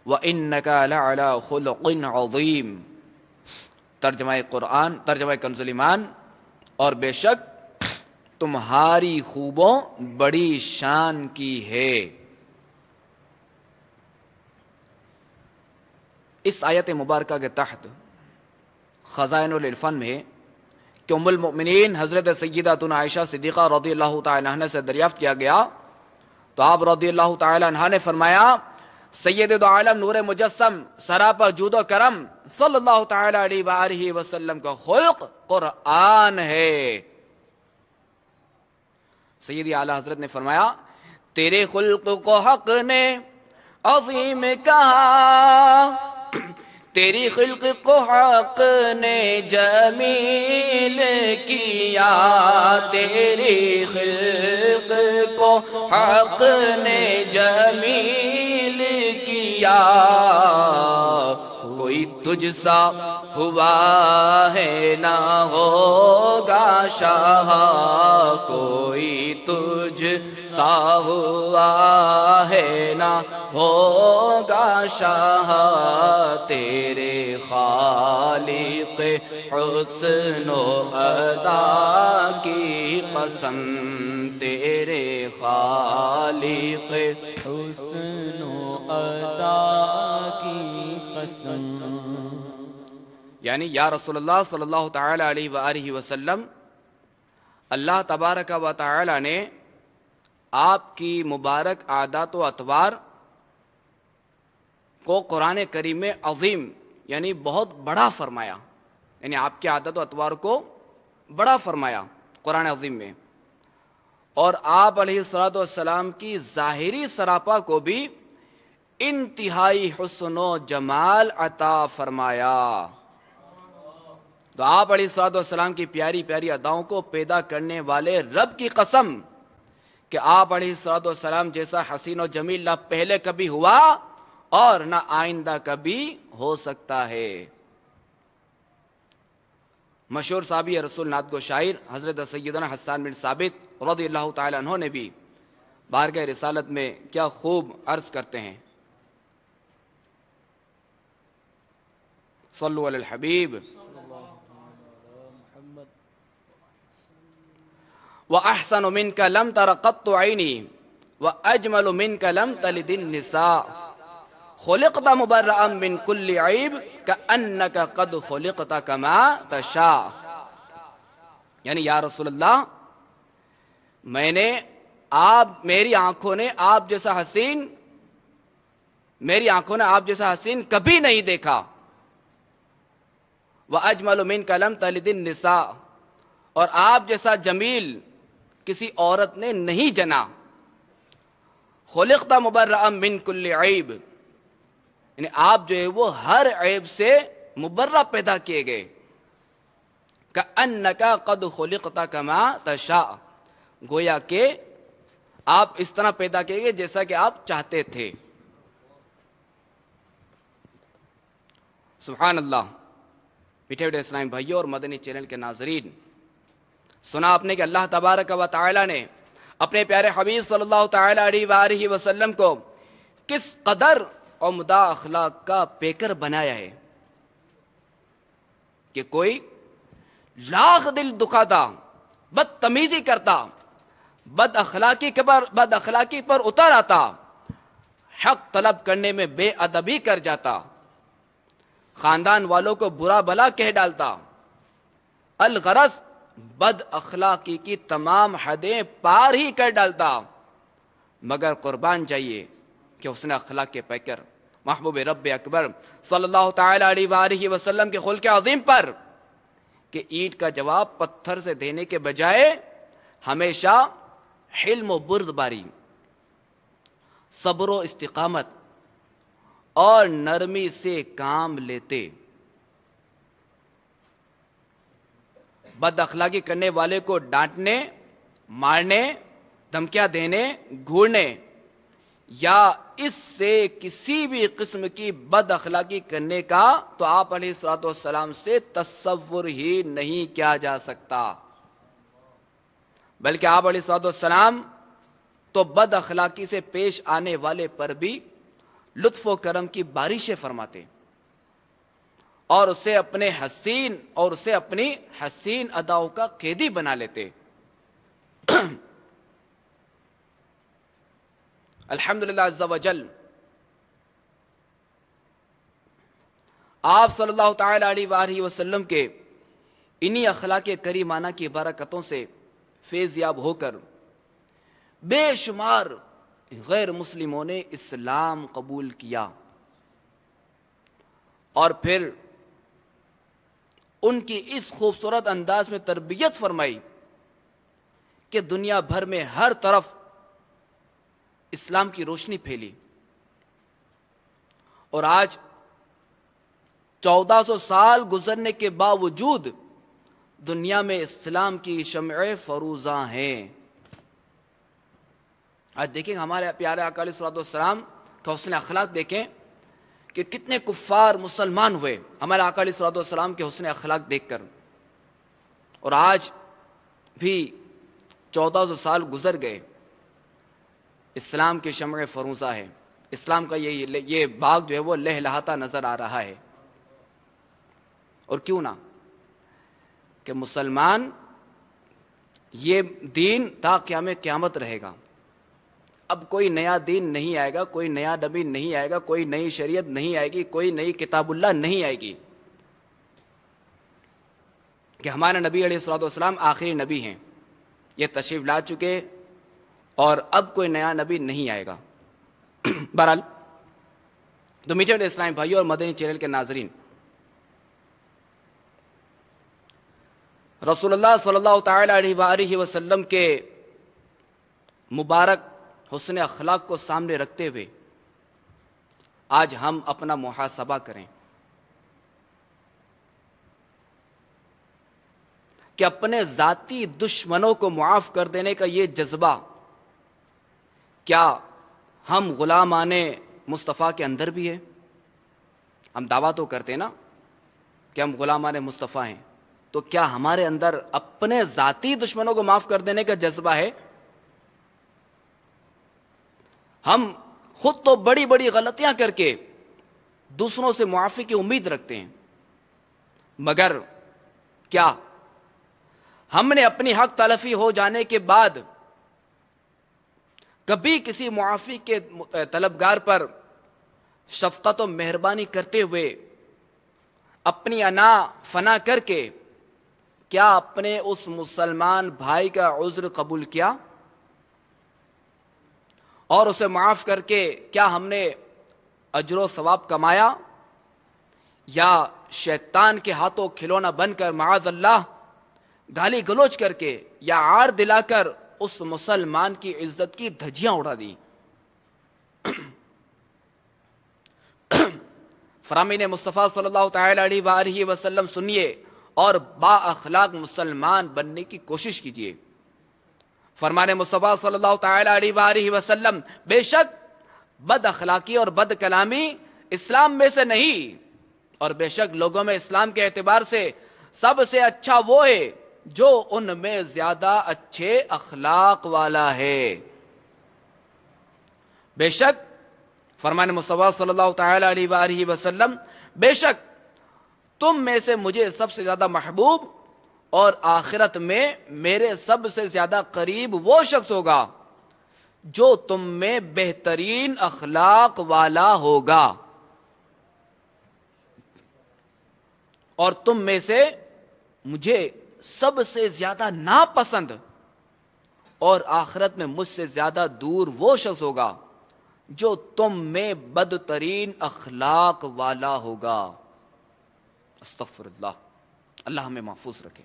وَإِنَّكَ لَعَلَىٰ خُلُقٍ عَظِيمٍ، ترجمہ کنز ایمان، اور بے شک تمہاری خوبوں بڑی شان کی ہے۔ اس آیت مبارکہ کے تحت خزائن العرفان میں کہ ام المؤمنین حضرت سیدتنا عائشہ صدیقہ رضی اللہ تعالی عنہ سے دریافت کیا گیا تو آپ رضی اللہ تعالی عنہ نے فرمایا، سید دو عالم نور مجسم سراپا جود و کرم صلی اللہ تعالی علیہ وآلہ وسلم کا خلق قرآن ہے۔ سیدی اعلیٰ حضرت نے فرمایا، تیرے خلق کو حق نے عظیم کہا، تیری خلق کو حق نے جمیل کیا، تیری خلق کو حق نے جمیل کیا، کوئی تجھ سا ہوا ہے نہ ہوگا شاہ، کوئی تجھ سا ہوا ہے نہ ہوگا شاہ، تیرے خالق حسن و ادا کی قسم، تیرے خالق حسن و ادا کی قسم۔ یعنی یا رسول اللہ صلی اللہ تعالی علیہ وآلہ وسلم، اللہ تبارک و تعالی نے آپ کی مبارک عادات و اطوار کو قرآن کریم میں عظیم یعنی بہت بڑا فرمایا، یعنی آپ کے عادت و اطوار کو بڑا فرمایا قرآن عظیم میں، اور آپ علیہ الصلوۃ والسلام کی ظاہری سراپا کو بھی انتہائی حسن و جمال عطا فرمایا۔ تو آپ علیہ الصلوۃ والسلام کی پیاری پیاری اداؤں کو پیدا کرنے والے رب کی قسم کہ آپ علیہ الصلوۃ والسلام جیسا حسین و جمیل نہ پہلے کبھی ہوا اور نہ آئندہ کبھی ہو سکتا ہے۔ مشہور صحابی رسول نعت گو شاعر حضرت سیدنا حسان بن ثابت رضی اللہ تعالی عنہ نے بھی بارگاہ رسالت میں کیا خوب عرض کرتے ہیں، صلو علی الحبیب، وَأَحْسَنُ مِنْكَ لَمْ تَرَ قَطُّ عَيْنِي وَأَجْمَلُ مِنْكَ لَمْ تَلِدِ النِّسَاءُ خُلِقْتَ مُبَرَّأً مِنْ كُلِّ عَيْبٍ كَأَنَّكَ قَدْ خُلِقْتَ كَمَا تَشَاءُ۔ یعنی یا رسول اللہ، میں نے میری آنکھوں نے آپ جیسا حسین کبھی نہیں دیکھا۔ وَأَجْمَلُ مِنْكَ لَمْ تَلِدِ النِّسَاءُ، اور آپ جیسا جمیل کسی عورت نے نہیں جنا۔ خلقت مبرأ من کل عیب، یعنی آپ جو ہے وہ ہر عیب سے مبرہ پیدا کیے گئے. کأنک قد خلقت کما تشاء، گویا کہ آپ اس طرح پیدا کیے گئے جیسا کہ آپ چاہتے تھے. سبحان اللہ. میٹھے میٹھے اسلامی بھائیوں اور مدنی چینل کے ناظرین، سنا آپ نے کہ اللہ تبارک و تعالی نے اپنے پیارے حبیب صلی اللہ تعالی علیہ وآلہ وسلم کو کس قدر عمدہ اخلاق کا پیکر بنایا ہے کہ کوئی لاکھ دل دکھاتا، بدتمیزی کرتا، بد اخلاقی پر اتر آتا، حق طلب کرنے میں بے ادبی کر جاتا، خاندان والوں کو برا بھلا کہہ ڈالتا، الغرض بد اخلاقی کی تمام حدیں پار ہی کر ڈالتا، مگر قربان جائیے کہ حسن اخلاق کے پیکر محبوب رب اکبر صلی اللہ تعالی علیہ وآلہ وسلم کے خلق عظیم پر کہ اینٹ کا جواب پتھر سے دینے کے بجائے ہمیشہ حلم و بردباری، صبر و استقامت اور نرمی سے کام لیتے. بد اخلاقی کرنے والے کو ڈانٹنے، مارنے، دھمکیاں دینے، گھورنے یا اس سے کسی بھی قسم کی بد اخلاقی کرنے کا تو آپ علیہ الصلوۃ والسلام سے تصور ہی نہیں کیا جا سکتا. بلکہ آپ علیہ الصلوۃ والسلام تو بد اخلاقی سے پیش آنے والے پر بھی لطف و کرم کی بارشیں فرماتے اور اسے اپنی حسین اداؤں کا قیدی بنا لیتے. الحمدللہ عز و جل آپ صلی اللہ تعالی علیہ وآلہ وسلم کے انہی اخلاق کریمانہ کی برکتوں سے فیض یاب ہو کر بے شمار غیر مسلموں نے اسلام قبول کیا اور پھر ان کی اس خوبصورت انداز میں تربیت فرمائی کہ دنیا بھر میں ہر طرف اسلام کی روشنی پھیلی. اور آج 1400 سال گزرنے کے باوجود دنیا میں اسلام کی شمعیں فروزاں ہیں. آج دیکھیں ہمارے پیارے آقا علیہ الصلوۃ والسلام کا حسن اخلاق دیکھیں کہ کتنے کفار مسلمان ہوئے ہمارے آقا علیہ الصلوۃ والسلام کے حسن اخلاق دیکھ کر. اور آج بھی 1400 سال گزر گئے، اسلام کی شمع فروزہ ہے، اسلام کا یہ باغ جو ہے وہ لہلہاتا نظر آ رہا ہے. اور کیوں نہ کہ مسلمان یہ دین تا قیام قیامت رہے گا. اب کوئی نیا دین نہیں آئے گا، کوئی نیا نبی نہیں آئے گا، کوئی نئی شریعت نہیں آئے گی، کوئی نئی کتاب اللہ نہیں آئے گی. کہ ہمارے نبی علیہ الصلوۃ والسلام آخری نبی ہیں، یہ تشریف لا چکے اور اب کوئی نیا نبی نہیں آئے گا. بہرحال تو میٹھے میٹھے اسلامی بھائیوں اور مدنی چینل کے ناظرین، رسول اللہ صلی اللہ تعالی علیہ وآلہ وسلم کے مبارک حسن اخلاق کو سامنے رکھتے ہوئے آج ہم اپنا محاسبہ کریں کہ اپنے ذاتی دشمنوں کو معاف کر دینے کا یہ جذبہ کیا ہم غلامان مصطفیٰ کے اندر بھی ہے؟ ہم دعویٰ تو کرتے ہیں نا کہ ہم غلامان مصطفیٰ ہیں، تو کیا ہمارے اندر اپنے ذاتی دشمنوں کو معاف کر دینے کا جذبہ ہے؟ ہم خود تو بڑی بڑی غلطیاں کر کے دوسروں سے معافی کی امید رکھتے ہیں، مگر کیا ہم نے اپنی حق تلفی ہو جانے کے بعد کبھی کسی معافی کے طلبگار پر شفقت و مہربانی کرتے ہوئے اپنی انا فنا کر کے کیا اپنے اس مسلمان بھائی کا عذر قبول کیا اور اسے معاف کر کے کیا ہم نے اجر و ثواب کمایا، یا شیطان کے ہاتھوں کھلونا بن کر معاذ اللہ گالی گلوچ کر کے یا عار دلا کر اس مسلمان کی عزت کی دھجیاں اڑا دی؟ فرامین مصطفیٰ صلی اللہ تعالی علیہ وآلہ وسلم سنیے اور با اخلاق مسلمان بننے کی کوشش کیجیے۔ فرمان مصطفیٰ صلی اللہ تعالی علیہ وآلہ وسلم، بے شک بد اخلاقی اور بد کلامی اسلام میں سے نہیں، اور بے شک لوگوں میں اسلام کے اعتبار سے سب سے اچھا وہ ہے جو ان میں زیادہ اچھے اخلاق والا ہے۔ بے شک فرمان مصطفیٰ صلی اللہ تعالی علیہ وآلہ وسلم، بے شک تم میں سے مجھے سب سے زیادہ محبوب اور آخرت میں میرے سب سے زیادہ قریب وہ شخص ہوگا جو تم میں بہترین اخلاق والا ہوگا، اور تم میں سے مجھے سب سے زیادہ ناپسند اور آخرت میں مجھ سے زیادہ دور وہ شخص ہوگا جو تم میں بدترین اخلاق والا ہوگا۔ استغفر اللہ، اللہ ہمیں محفوظ رکھے۔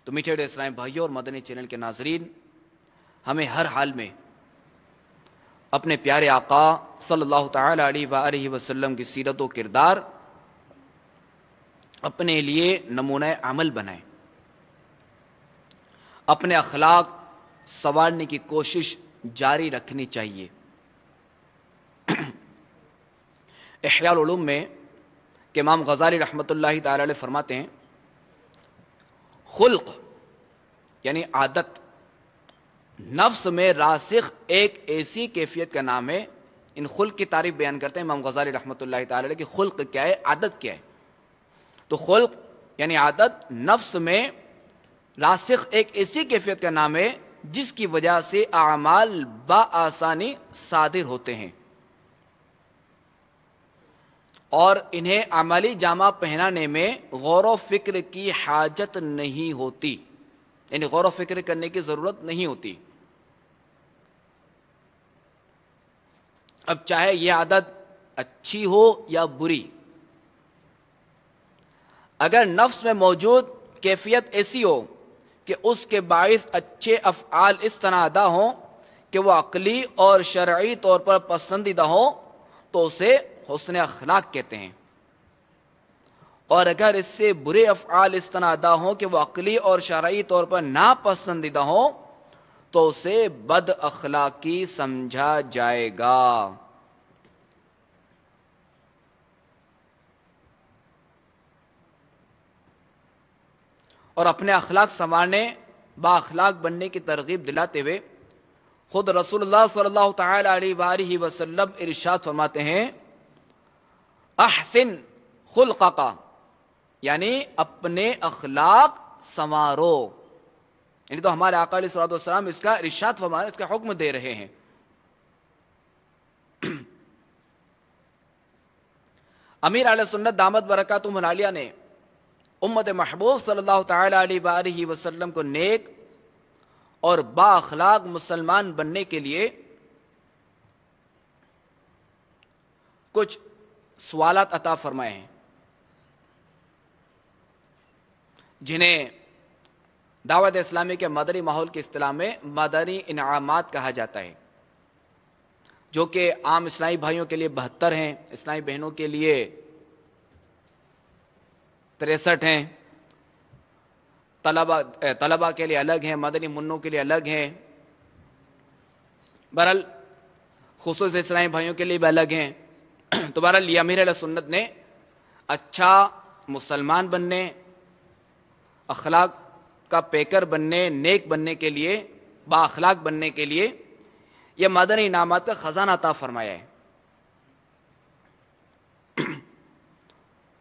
تو میٹھے اسلام بھائیوں اور مدنی چینل کے ناظرین، ہمیں ہر حال میں اپنے پیارے آقا صلی اللہ تعالی علیہ وآلہ وسلم کی سیرت و کردار اپنے لیے نمونہ عمل بنائیں، اپنے اخلاق سنوارنے کی کوشش جاری رکھنی چاہیے۔ احیاء العلوم میں کہ امام غزالی رحمۃ اللہ تعالی علیہ فرماتے ہیں، خلق یعنی عادت نفس میں راسخ ایک ایسی کیفیت کا نام ہے۔ ان خلق کی تعریف بیان کرتے ہیں امام غزالی رحمۃ اللہ تعالی علیہ کہ خلق کیا ہے، عادت کیا ہے۔ تو خلق یعنی عادت نفس میں راسخ ایک ایسی کیفیت کا نام ہے جس کی وجہ سے اعمال بآسانی صادر ہوتے ہیں اور انہیں عملی جامہ پہنانے میں غور و فکر کی حاجت نہیں ہوتی، یعنی غور و فکر کرنے کی ضرورت نہیں ہوتی۔ اب چاہے یہ عادت اچھی ہو یا بری، اگر نفس میں موجود کیفیت ایسی ہو کہ اس کے باعث اچھے افعال اس طرح ادا ہوں کہ وہ عقلی اور شرعی طور پر پسندیدہ ہوں تو اسے حسن اخلاق کہتے ہیں، اور اگر اس سے برے افعال اس طرح ادا ہوں کہ وہ عقلی اور شرعی طور پر ناپسندیدہ ہوں تو اسے بد اخلاقی سمجھا جائے گا۔ اور اپنے اخلاق سنوارنے، با اخلاق بننے کی ترغیب دلاتے ہوئے خود رسول اللہ صلی اللہ تعالی علیہ وآلہ وسلم ارشاد فرماتے ہیں، احسن خلقک، یعنی اپنے اخلاق سنوارو۔ یعنی تو ہمارے آقا علیہ الصلوۃ والسلام اس کا ارشاد فرما، اس کا حکم دے رہے ہیں۔ امیر اہل سنت دامت برکاتہم العالیہ نے امت محبوب صلی اللہ تعالی علیہ وآلہ وسلم کو نیک اور با اخلاق مسلمان بننے کے لیے کچھ سوالات عطا فرمائے ہیں جنہیں دعوت اسلامی کے مدنی ماحول کی اصطلاح میں مدنی انعامات کہا جاتا ہے، جو کہ عام اسلامی بھائیوں کے لیے 72 ہیں، اسلامی بہنوں کے لیے 63 ہیں، طلبہ کے لیے الگ ہیں، مدنی منوں کے لیے الگ ہیں، بہرحال خصوص اسلامی بھائیوں کے لیے بھی الگ ہیں۔ تو بہرحال یہ امیر اہل سنت نے اچھا مسلمان بننے، اخلاق کا پیکر بننے، نیک بننے کے لیے، با اخلاق بننے کے لیے یہ مدنی انعامات کا خزانہ عطا فرمایا ہے۔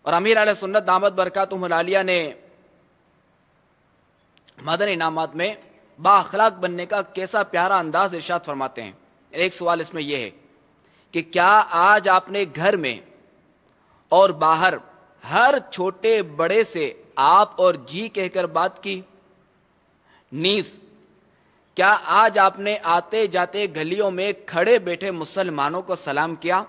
اور امیر اہل سنت دامت برکاتہم العالیہ نے مدنی انعامات میں با اخلاق بننے کا کیسا پیارا انداز ارشاد فرماتے ہیں۔ ایک سوال اس میں یہ ہے کہ کیا آج آپ نے گھر میں اور باہر ہر چھوٹے بڑے سے آپ اور جی کہہ کر بات کی؟ نیز کیا آج آپ نے آتے جاتے گلیوں میں کھڑے بیٹھے مسلمانوں کو سلام کیا؟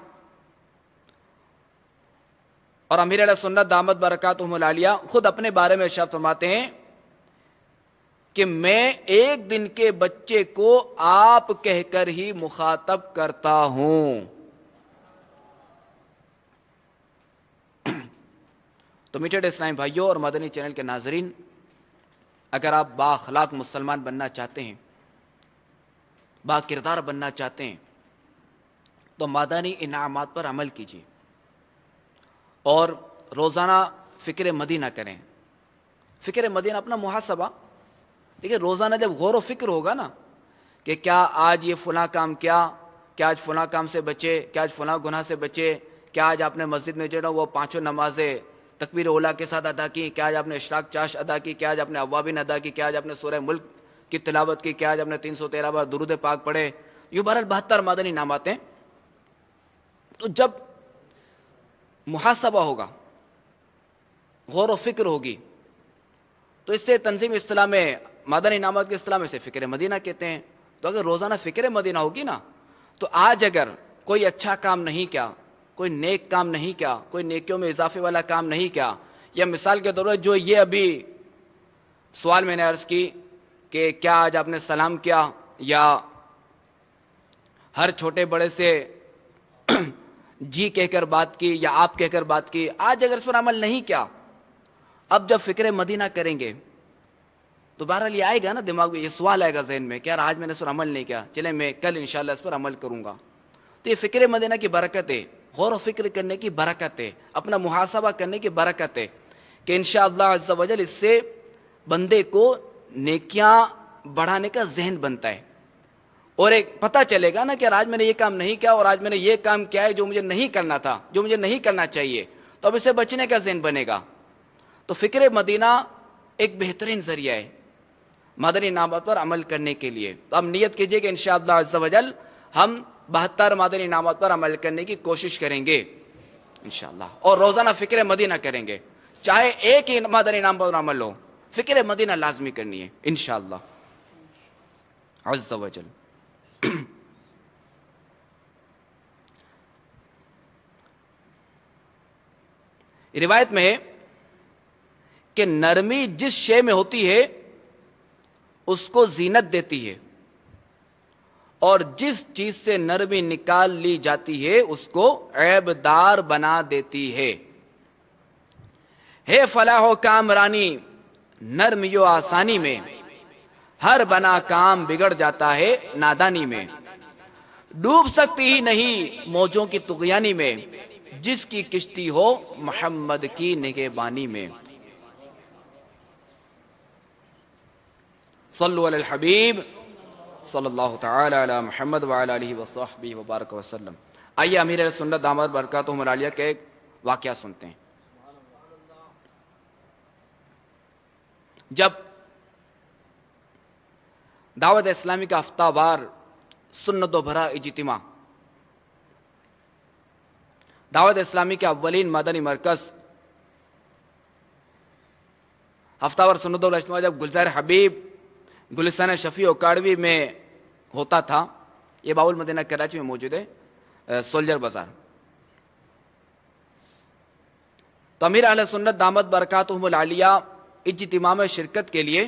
اور امیر علیہ سنت دامت برکاتہم العالیہ خود اپنے بارے میں ارشاد فرماتے ہیں کہ میں ایک دن کے بچے کو آپ کہہ کر ہی مخاطب کرتا ہوں. تو میٹھے اسلامی بھائیوں اور مدنی چینل کے ناظرین، اگر آپ با اخلاق مسلمان بننا چاہتے ہیں، با کردار بننا چاہتے ہیں، تو مدنی انعامات پر عمل کیجیے اور روزانہ فکر مدینہ کریں. فکر مدینہ اپنا محاسبہ دیکھیں. روزانہ جب غور و فکر ہوگا نا کہ کیا آج یہ فلاں کام کیا آج فلاں کام سے بچے، کیا آج فلاں گناہ سے بچے، کیا آج آپ نے مسجد میں جو ہے وہ 5 نمازیں تکبیر اولا کے ساتھ ادا کی، کیا آج آپ نے اشراق چاش ادا کی، کیا آج آپ نے اوابین ادا کی، کیا آج آپ نے سورہ ملک کی تلاوت کی، کیا آج آپ نے 313 بار درود پاک پڑھے. یہ بہرحال 72 مدنی انعامات ہیں. تو جب محاسبہ ہوگا، غور و فکر ہوگی، تو اس سے تنظیم اصطلاح میں مدنی انعامات کے اصطلاح میں سے فکر مدینہ کہتے ہیں. تو اگر روزانہ فکر مدینہ ہوگی نا، تو آج اگر کوئی اچھا کام نہیں کیا، کوئی نیک کام نہیں کیا، کوئی نیکیوں میں اضافے والا کام نہیں کیا، یا مثال کے طور پر جو یہ ابھی سوال میں نے عرض کی کہ کیا آج آپ نے سلام کیا، یا ہر چھوٹے بڑے سے جی کہہ کر بات کی یا آپ کہہ کر بات کی، آج اگر اس پر عمل نہیں کیا، اب جب فکر مدینہ کریں گے تو بہرحال یہ آئے گا نا دماغ میں، یہ سوال آئے گا ذہن میں کہ یار آج میں نے اس پر عمل نہیں کیا، چلے میں کل انشاءاللہ اس پر عمل کروں گا. تو یہ فکر مدینہ کی برکت ہے، غور و فکر کرنے کی برکت ہے، اپنا محاسبہ کرنے کی برکت ہے کہ انشاءاللہ عز و جل اس سے بندے کو نیکیاں بڑھانے کا ذہن بنتا ہے، اور ایک پتہ چلے گا نا کہ آج میں نے یہ کام نہیں کیا اور آج میں نے یہ کام کیا ہے جو مجھے نہیں کرنا تھا، جو مجھے نہیں کرنا چاہیے، تو اب اسے بچنے کا ذہن بنے گا. تو فکر مدینہ ایک بہترین ذریعہ ہے مدنی انعامات پر عمل کرنے کے لیے. تو اب نیت کیجئے کہ انشاءاللہ عز و جل ہم 72 مدنی انعامات پر عمل کرنے کی کوشش کریں گے انشاءاللہ، اور روزانہ فکر مدینہ کریں گے. چاہے ایک ہی مدنی انعام پر عمل ہو، فکر مدینہ لازمی کرنی ہے انشاءاللہ عز و جل. روایت میں ہے کہ نرمی جس شے میں ہوتی ہے اس کو زینت دیتی ہے، اور جس چیز سے نرمی نکال لی جاتی ہے اس کو عیب دار بنا دیتی ہے. فلاح و کامرانی نرمی و آسانی میں، ہر بنا کام بگڑ جاتا ہے نادانی میں. ڈوب سکتی ہی نہیں موجوں کی طغیانی میں، جس کی کشتی ہو محمد کی نگہبانی میں. صلو علی الحبیب صلی اللہ تعالی علی محمد وعلی آلہ وصحبہ وبارک وسلم. آئیے امیر اہل سنت دامت برکاتہم العالیہ کے ایک واقعہ سنتے ہیں. جب دعوت اسلامی کا ہفتہ وار سنت و بھرا اجتماع، دعوت اسلامی کے اولین مدنی مرکز ہفتہ وار سنت و اجتماع جب گلزار حبیب گلستان شفیع اکاڑوی میں ہوتا تھا، یہ باب المدینہ کراچی میں موجود ہے، سولجر بازار. تو امیر اہل سنت دامت برکاتہم العالیہ اجتماع میں شرکت کے لیے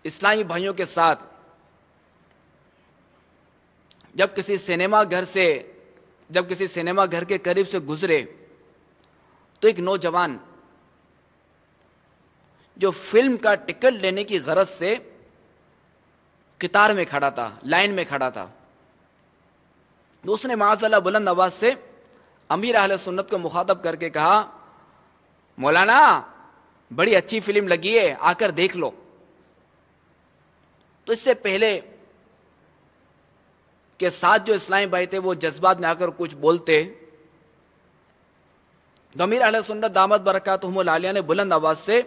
اسلامی بھائیوں کے ساتھ جب کسی سینما گھر کے قریب سے گزرے تو ایک نوجوان جو فلم کا ٹکٹ لینے کی غرض سے قطار میں کھڑا تھا، لائن میں کھڑا تھا، تو اس نے معاذ اللہ بلند آواز سے امیر اہل سنت کو مخاطب کر کے کہا، مولانا بڑی اچھی فلم لگی ہے، آ کر دیکھ لو. تو اس سے پہلے کہ ساتھ جو اسلامی بھائی تھے وہ جذبات میں آ کر کچھ بولتے، تو امیر اہل سنت دامت برکاتہم العالیہ نے بلند آواز سے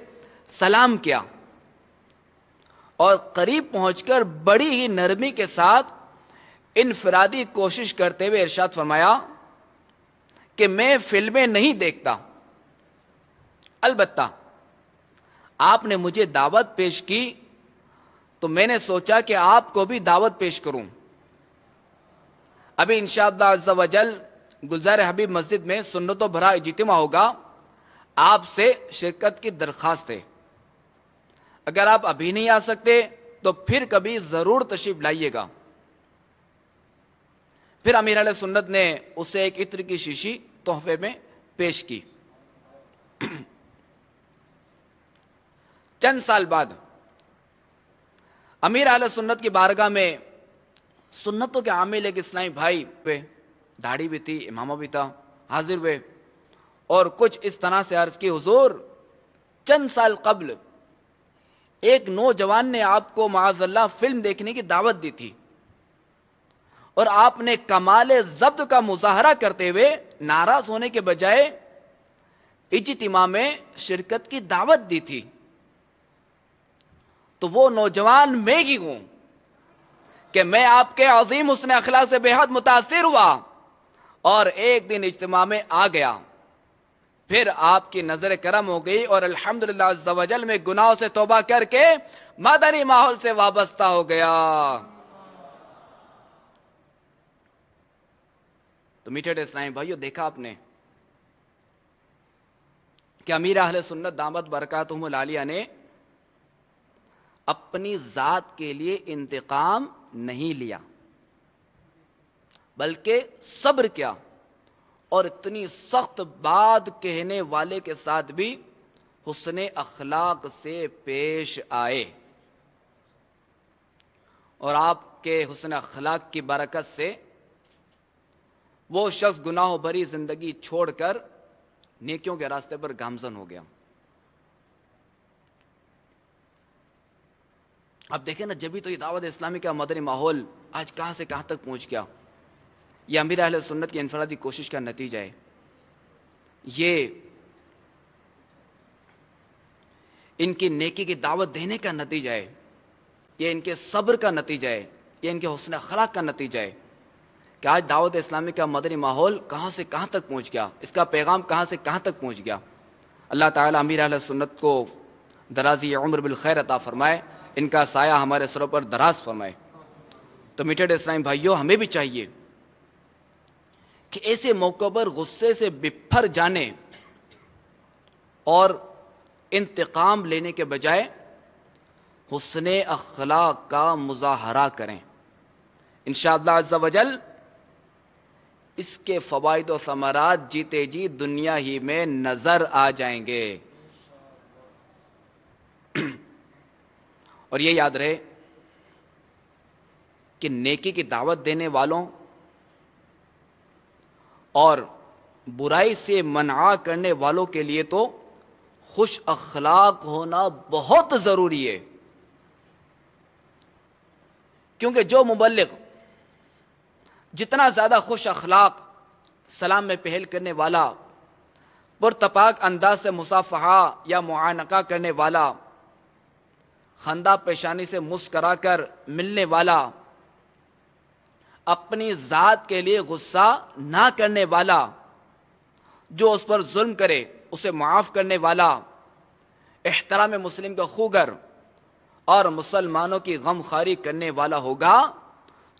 سلام کیا اور قریب پہنچ کر بڑی ہی نرمی کے ساتھ انفرادی کوشش کرتے ہوئے ارشاد فرمایا کہ میں فلمیں نہیں دیکھتا، البتہ آپ نے مجھے دعوت پیش کی تو میں نے سوچا کہ آپ کو بھی دعوت پیش کروں. ابھی انشاءاللہ عز و جل گلزار حبیب مسجد میں سنت و بھرا اجتماع ہوگا، آپ سے شرکت کی درخواست ہے. اگر آپ ابھی نہیں آ سکتے تو پھر کبھی ضرور تشریف لائیے گا۔ پھر امیر اہل سنت نے اسے ایک عطر کی شیشی تحفے میں پیش کی۔ چند سال بعد امیر اہل سنت کی بارگاہ میں سنتوں کے عامل ایک اسلامی بھائی پہ داڑھی بھی تھی، امامہ بھی تھا، حاضر ہوئے اور کچھ اس طرح سے عرض کی، حضور چند سال قبل ایک نوجوان نے آپ کو معاذ اللہ فلم دیکھنے کی دعوت دی تھی اور آپ نے کمال ضبط کا مظاہرہ کرتے ہوئے ناراض ہونے کے بجائے اجتماع میں شرکت کی دعوت دی تھی۔ تو وہ نوجوان میں ہی ہوں کہ میں آپ کے عظیم حسن اخلاق سے بے حد متاثر ہوا اور ایک دن اجتماع میں آ گیا، پھر آپ کی نظر کرم ہو گئی اور الحمدللہ عز و جل میں گناہوں سے توبہ کر کے مدنی ماحول سے وابستہ ہو گیا۔ تو میٹھے اسلامی بھائیو، دیکھا آپ نے کہ امیر اہل سنت دامت برکاتہم العالیہ نے اپنی ذات کے لیے انتقام نہیں لیا بلکہ صبر کیا اور اتنی سخت بات کہنے والے کے ساتھ بھی حسن اخلاق سے پیش آئے، اور آپ کے حسن اخلاق کی برکت سے وہ شخص گناہوں بھری زندگی چھوڑ کر نیکیوں کے راستے پر گامزن ہو گیا۔ اب دیکھیں نا، جبھی تو یہ دعوت اسلامی کا مدنی ماحول آج کہاں سے کہاں تک پہنچ گیا۔ یہ امیر اہل سنت کی انفرادی کوشش کا نتیجہ ہے، یہ ان کی نیکی کی دعوت دینے کا نتیجہ ہے، یہ ان کے صبر کا نتیجہ ہے، یہ ان کے حسن اخلاق کا نتیجہ ہے کہ آج دعوت اسلامی کا مدنی ماحول کہاں سے کہاں تک پہنچ گیا، اس کا پیغام کہاں سے کہاں تک پہنچ گیا۔ اللہ تعالیٰ امیر اہل سنت کو درازی عمر بالخیر عطا فرمائے، ان کا سایہ ہمارے سروں پر دراز فرمائے۔ تو میٹھے اسلامی بھائیوں، ہمیں بھی چاہیے کہ ایسے موقع پر غصے سے بپھر جانے اور انتقام لینے کے بجائے حسن اخلاق کا مظاہرہ کریں۔ انشاءاللہ عز و جل اس کے فوائد و ثمرات جیتے جی دنیا ہی میں نظر آ جائیں گے۔ اور یہ یاد رہے کہ نیکی کی دعوت دینے والوں اور برائی سے منع کرنے والوں کے لیے تو خوش اخلاق ہونا بہت ضروری ہے، کیونکہ جو مبلغ جتنا زیادہ خوش اخلاق، سلام میں پہل کرنے والا، پرتپاک انداز سے مصافحہ یا معانقہ کرنے والا، خندہ پیشانی سے مسکرا کر ملنے والا، اپنی ذات کے لیے غصہ نہ کرنے والا، جو اس پر ظلم کرے اسے معاف کرنے والا، احترام مسلم کا خوگر اور مسلمانوں کی غمخواری کرنے والا ہوگا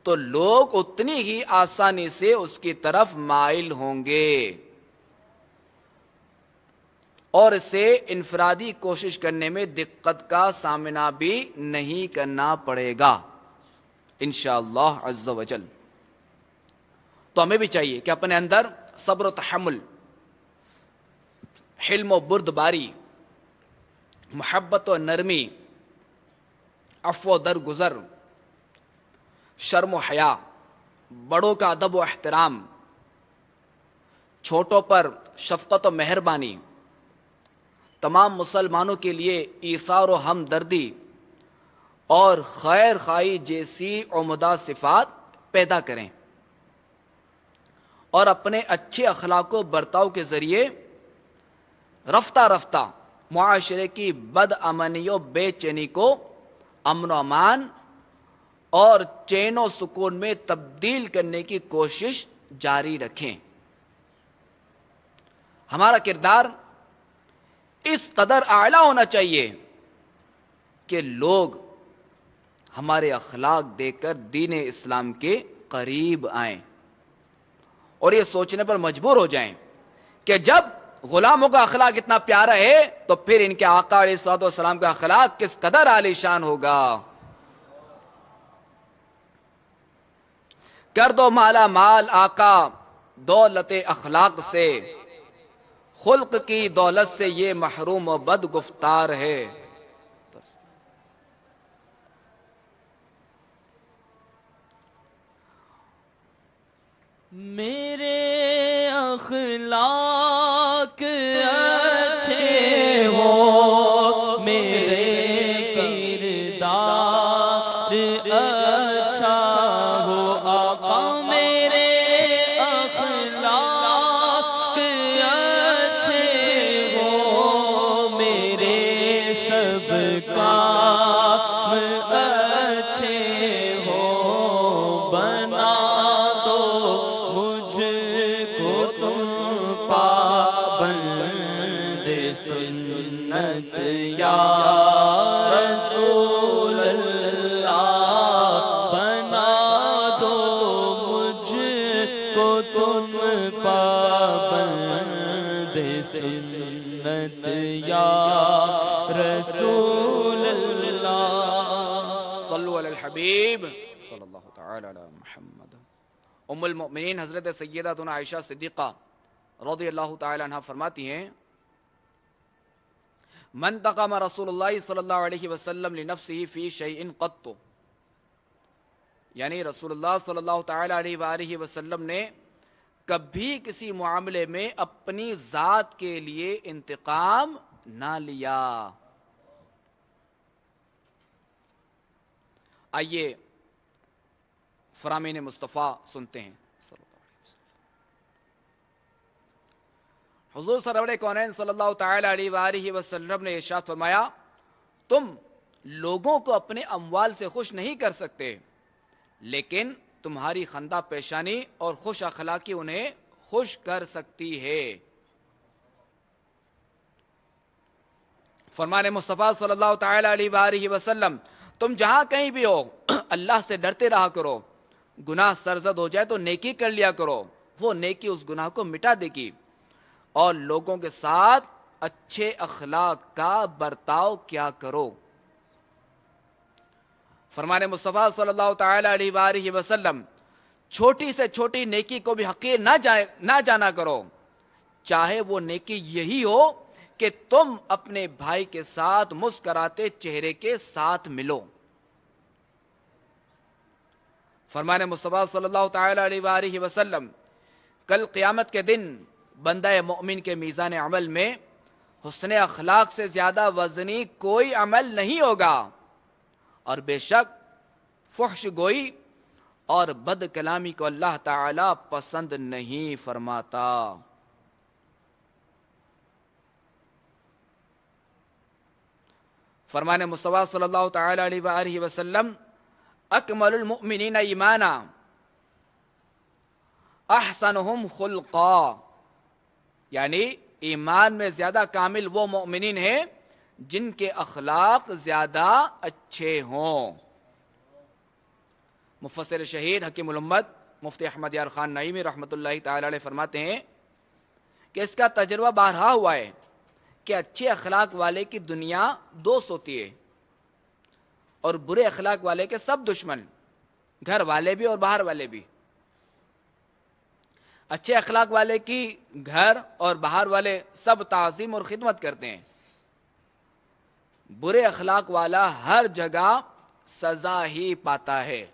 تو لوگ اتنی ہی آسانی سے اس کی طرف مائل ہوں گے اور اسے انفرادی کوشش کرنے میں دقت کا سامنا بھی نہیں کرنا پڑے گا انشاءاللہ عز و جل۔ تو ہمیں بھی چاہیے کہ اپنے اندر صبر و تحمل، حلم و بردباری، محبت و نرمی، عفو و درگزر، شرم و حیا، بڑوں کا ادب و احترام، چھوٹوں پر شفقت و مہربانی، تمام مسلمانوں کے لیے ایثار و ہمدردی اور خیر خواہی جیسی عمدہ صفات پیدا کریں، اور اپنے اچھے اخلاق و برتاؤ کے ذریعے رفتہ رفتہ معاشرے کی بد امنی و بے چینی کو امن و امان اور چین و سکون میں تبدیل کرنے کی کوشش جاری رکھیں۔ ہمارا کردار اس قدر اعلیٰ ہونا چاہیے کہ لوگ ہمارے اخلاق دیکھ کر دین اسلام کے قریب آئیں اور یہ سوچنے پر مجبور ہو جائیں کہ جب غلاموں کا اخلاق اتنا پیارا ہے تو پھر ان کے آقا علیہ الصلوۃ والسلام کا اخلاق کس قدر عالی شان ہوگا. کر دو مالا مال آقا دولت اخلاق سے، خلق کی دولت سے یہ محروم و بد گفتار ہے. میرے اخلاق اچھے ہو، میرے کردار اچھا ہو آقا، میرے اخلاق اچھے ہو، میرے سب کام اچھے ہو، بنا دو مجھ کو تم پابند سنت یا رسول اللہ، بنا دو مجھ کو تم پابند سنت یا رسول اللہ. صلو علی الحبیب صلی اللہ تعالی علی محمد. ام المؤمنین حضرت سیدتنا عائشہ صدیقہ رضی اللہ تعالی عنہ فرماتی ہیں من تقام رسول اللہ صلی اللہ علیہ وسلم لنفسه فی شیء قط، یعنی رسول اللہ صلی اللہ تعالی علیہ وآلہ وسلم نے کبھی کسی معاملے میں اپنی ذات کے لیے انتقام نہ لیا. آئیے فرامین مصطفیٰ سنتے ہیں. حضور سرور کونین صلی اللہ تعالی علیہ وآلہ وسلم نے ارشاد فرمایا تم لوگوں کو اپنے اموال سے خوش نہیں کر سکتے، لیکن تمہاری خندہ پیشانی اور خوش اخلاقی انہیں خوش کر سکتی ہے. فرمان مصطفیٰ صلی اللہ تعالی علیہ وآلہ وسلم تم جہاں کہیں بھی ہو اللہ سے ڈرتے رہا کرو، گناہ سرزد ہو جائے تو نیکی کر لیا کرو، وہ نیکی اس گناہ کو مٹا دے گی، اور لوگوں کے ساتھ اچھے اخلاق کا برتاؤ کیا کرو. فرمان مصطفیٰ صلی اللہ تعالی علیہ وآلہ وسلم چھوٹی سے چھوٹی نیکی کو بھی حقیر نہ جانا کرو، چاہے وہ نیکی یہی ہو کہ تم اپنے بھائی کے ساتھ مسکراتے چہرے کے ساتھ ملو. فرمان مصطفیٰ صلی اللہ تعالی علیہ وآلہ وسلم کل قیامت کے دن بندہ مومن کے میزان عمل میں حسن اخلاق سے زیادہ وزنی کوئی عمل نہیں ہوگا، اور بے شک فحش گوئی اور بد کلامی کو اللہ تعالی پسند نہیں فرماتا. فرمان مصطفیٰ صلی اللہ تعالی علیہ وآلہ وسلم اکمل المؤمنین ایمانا احسنہم خلقا، یعنی ایمان میں زیادہ کامل وہ مومنین ہیں جن کے اخلاق زیادہ اچھے ہوں. مفسر شہید حکیم الامت مفتی احمد یار خان نعیمی رحمۃ اللہ تعالی علیہ فرماتے ہیں کہ اس کا تجربہ بارہا ہوا ہے کہ اچھے اخلاق والے کی دنیا دوست ہوتی ہے اور برے اخلاق والے کے سب دشمن، گھر والے بھی اور باہر والے بھی. اچھے اخلاق والے کی گھر اور باہر والے سب تعظیم اور خدمت کرتے ہیں، برے اخلاق والا ہر جگہ سزا ہی پاتا ہے.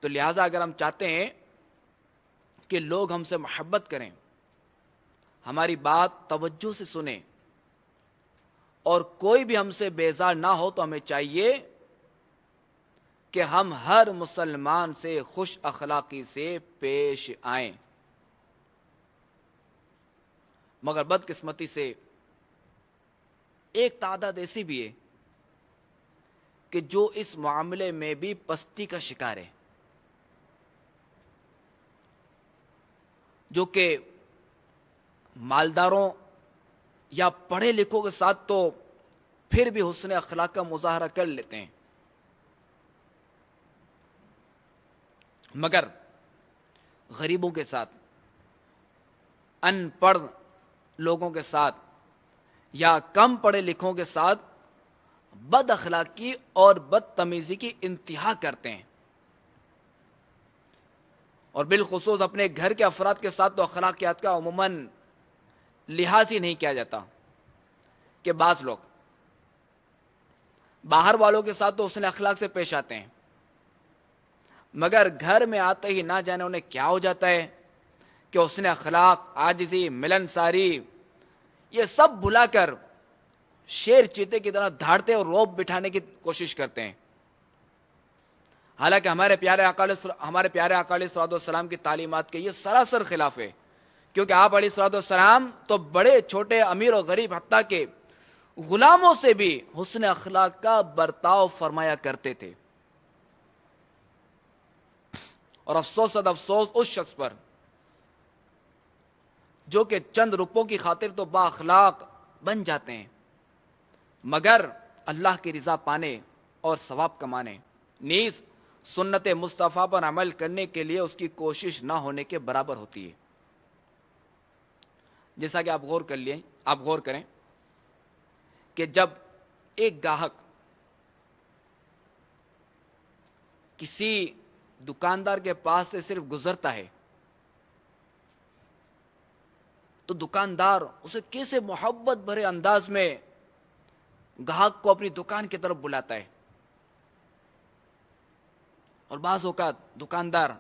تو لہٰذا اگر ہم چاہتے ہیں کہ لوگ ہم سے محبت کریں، ہماری بات توجہ سے سنیں، اور کوئی بھی ہم سے بیزار نہ ہو، تو ہمیں چاہیے کہ ہم ہر مسلمان سے خوش اخلاقی سے پیش آئیں. مگر بدقسمتی سے ایک تعداد ایسی بھی ہے کہ جو اس معاملے میں بھی پستی کا شکار ہے، جو کہ مالداروں یا پڑھے لکھوں کے ساتھ تو پھر بھی حسن اخلاق کا مظاہرہ کر لیتے ہیں، مگر غریبوں کے ساتھ، ان پڑھ لوگوں کے ساتھ یا کم پڑھے لکھوں کے ساتھ بد اخلاقی اور بدتمیزی کی انتہا کرتے ہیں، اور بالخصوص اپنے گھر کے افراد کے ساتھ تو اخلاقیات کا عموماً لحاظ ہی نہیں کیا جاتا کہ بعض لوگ باہر والوں کے ساتھ تو حسن اخلاق سے پیش آتے ہیں، مگر گھر میں آتے ہی نہ جانے انہیں کیا ہو جاتا ہے کہ حسن اخلاق، عاجزی، ملنساری یہ سب بھلا کر شیر چیتے کی طرح دھاڑتے اور روب بٹھانے کی کوشش کرتے ہیں۔ حالانکہ ہمارے پیارے آقا علیہ الصلوۃ والسلام کی تعلیمات کے یہ سراسر خلاف ہے، کیونکہ آپ علیہ الصلوۃ والسلام تو بڑے چھوٹے، امیر و غریب، حتیٰ کہ غلاموں سے بھی حسن اخلاق کا برتاؤ فرمایا کرتے تھے۔ اور افسوس اس شخص پر جو کہ چند روپوں کی خاطر تو با اخلاق بن جاتے ہیں، مگر اللہ کی رضا پانے اور ثواب کمانے نیز سنت مصطفیٰ پر عمل کرنے کے لیے اس کی کوشش نہ ہونے کے برابر ہوتی ہے۔ جیسا کہ آپ غور کریں کہ جب ایک گاہک کسی دکاندار کے پاس سے صرف گزرتا ہے تو دکاندار اسے کیسے محبت بھرے انداز میں گاہک کو اپنی دکان کی طرف بلاتا ہے، اور بعض اوقات دکاندار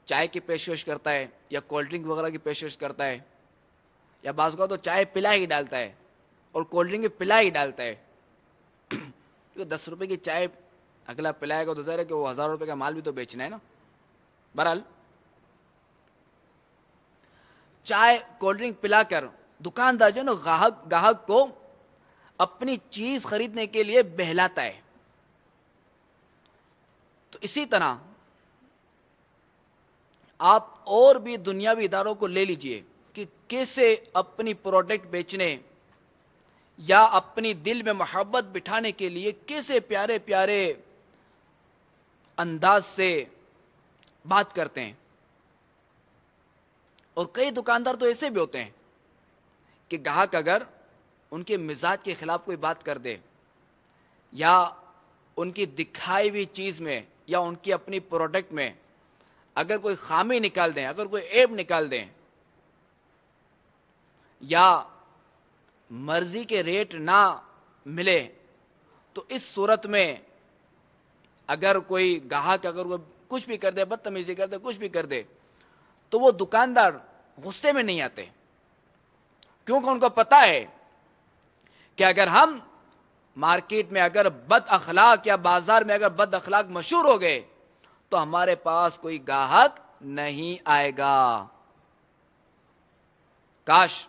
چائے کی پیشکش کرتا ہے یا کولڈ ڈرنک وغیرہ کی پیشکش کرتا ہے، یا بعض اوقات تو چائے پلا ہی ڈالتا ہے اور کولڈ ڈرنک بھی پلا ہی ڈالتا ہے، کیونکہ 10 روپے کی چائے اگلا پلائے گا تو ظاہر ہے کہ وہ 1000 روپے کا مال بھی تو بیچنا ہے نا۔ بہرحال چائے کولڈ ڈرنک پلا کر دکاندار جو نا گاہک کو اپنی چیز خریدنے کے لیے بہلاتا ہے۔ تو اسی طرح آپ اور بھی دنیاوی اداروں کو لے لیجئے کہ کیسے اپنی پروڈکٹ بیچنے یا اپنی دل میں محبت بٹھانے کے لیے کیسے پیارے پیارے انداز سے بات کرتے ہیں، اور کئی دکاندار تو ایسے بھی ہوتے ہیں کہ گاہک اگر ان کے مزاج کے خلاف کوئی بات کر دے یا ان کی دکھائی ہوئی چیز میں یا ان کی اپنی پروڈکٹ میں اگر کوئی خامی نکال دیں، اگر کوئی عیب نکال دیں یا مرضی کے ریٹ نہ ملے، تو اس صورت میں اگر کوئی گاہک اگر کوئی کچھ بھی کر دے، بدتمیزی کر دے، کچھ بھی کر دے، تو وہ دکاندار غصے میں نہیں آتے، کیونکہ ان کو پتا ہے کہ اگر ہم مارکیٹ میں اگر بد اخلاق یا بازار میں اگر بد اخلاق مشہور ہو گئے تو ہمارے پاس کوئی گاہک نہیں آئے گا۔ کاش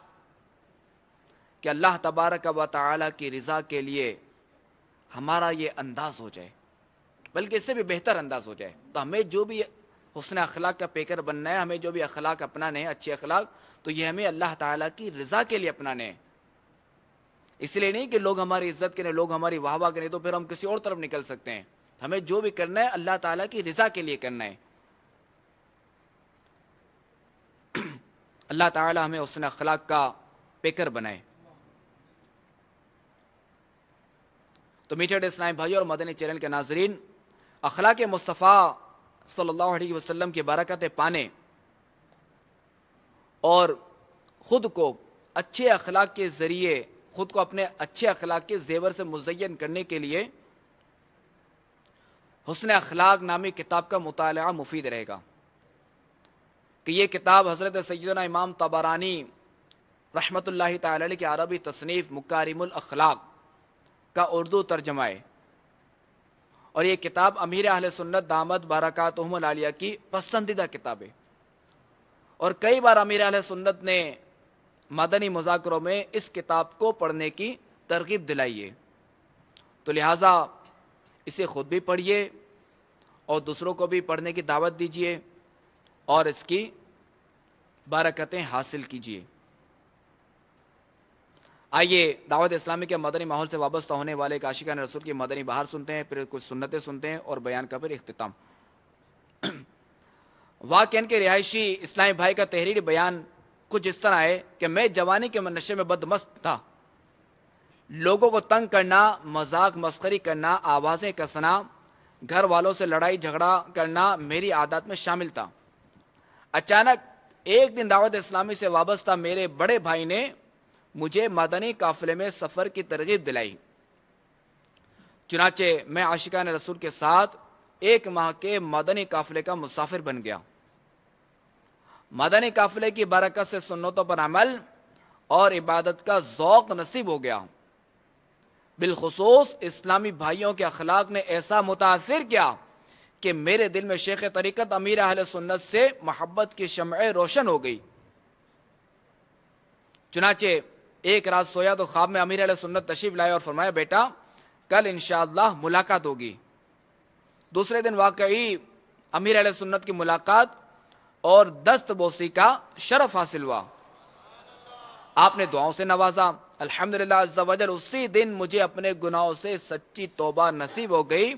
کہ اللہ تبارک و تعالی کی رضا کے لیے ہمارا یہ انداز ہو جائے، بلکہ اس سے بھی بہتر انداز ہو جائے۔ تو ہمیں جو بھی حسن اخلاق کا پیکر بننا ہے، ہمیں جو بھی اخلاق اپنانے ہیں، اچھے اخلاق، تو یہ ہمیں اللہ تعالیٰ کی رضا کے لیے اپنانے ہیں، اس لیے نہیں کہ لوگ ہماری عزت کریں، لوگ ہماری واہ واہ کریں تو پھر ہم کسی اور طرف نکل سکتے ہیں۔ ہمیں جو بھی کرنا ہے اللہ تعالیٰ کی رضا کے لیے کرنا ہے۔ اللہ تعالیٰ ہمیں حسن اخلاق کا پیکر بنائے۔ تو میٹھے اسلامی بھائیوں اور مدنی چینل کے ناظرین، اخلاق مصطفیٰ صلی اللہ علیہ وسلم کی برکتیں پانے اور خود کو اچھے اخلاق کے ذریعے، خود کو اپنے اچھے اخلاق کے زیور سے مزین کرنے کے لیے حسن اخلاق نامی کتاب کا مطالعہ مفید رہے گا۔ کہ یہ کتاب حضرت سیدنا امام طبرانی رحمت اللہ تعالی علیہ کی عربی تصنیف مکارم الاخلاق کا اردو ترجمہ ہے، اور یہ کتاب امیر اہل سنت دامت برکاتہم العالیہ کی پسندیدہ کتاب ہے، اور کئی بار امیر اہل سنت نے مدنی مذاکروں میں اس کتاب کو پڑھنے کی ترغیب دلائی ہے۔ تو لہٰذا اسے خود بھی پڑھیے اور دوسروں کو بھی پڑھنے کی دعوت دیجیے اور اس کی برکتیں حاصل کیجیے۔ آئیے دعوت اسلامی کے مدنی ماحول سے وابستہ ہونے والے ایک عاشقان رسول کی مدنی بہار سنتے ہیں، پھر کچھ سنتیں سنتے ہیں اور بیان کا پھر اختتام۔ واقعین کے رہائشی اسلامی بھائی کا تحریری بیان کچھ اس طرح ہے کہ میں جوانی کے نشے میں بدمست تھا. لوگوں کو تنگ کرنا، مذاق مسخری کرنا، آوازیں کسنا، گھر والوں سے لڑائی جھگڑا کرنا میری عادات میں شامل تھا. اچانک ایک دن دعوت اسلامی سے وابستہ میرے بڑے بھائی نے مجھے مدنی قافلے میں سفر کی ترغیب دلائی. چنانچہ میں عاشقان رسول کے ساتھ 1 ماہ کے مدنی قافلے کا مسافر بن گیا. مدنی قافلے کی برکت سے سنتوں پر عمل اور عبادت کا ذوق نصیب ہو گیا. بالخصوص اسلامی بھائیوں کے اخلاق نے ایسا متاثر کیا کہ میرے دل میں شیخ طریقت امیر اہل سنت سے محبت کی شمع روشن ہو گئی. چنانچہ ایک رات سویا تو خواب میں امیر اہل سنت تشریف لائے اور فرمایا بیٹا کل انشاءاللہ ملاقات ہوگی. دوسرے دن واقعی امیر اہل سنت کی ملاقات اور دست بوسی کا شرف حاصل ہوا. آپ نے دعاؤں سے نوازا. الحمدللہ عز و جل اسی دن مجھے اپنے گناہوں سے سچی توبہ نصیب ہو گئی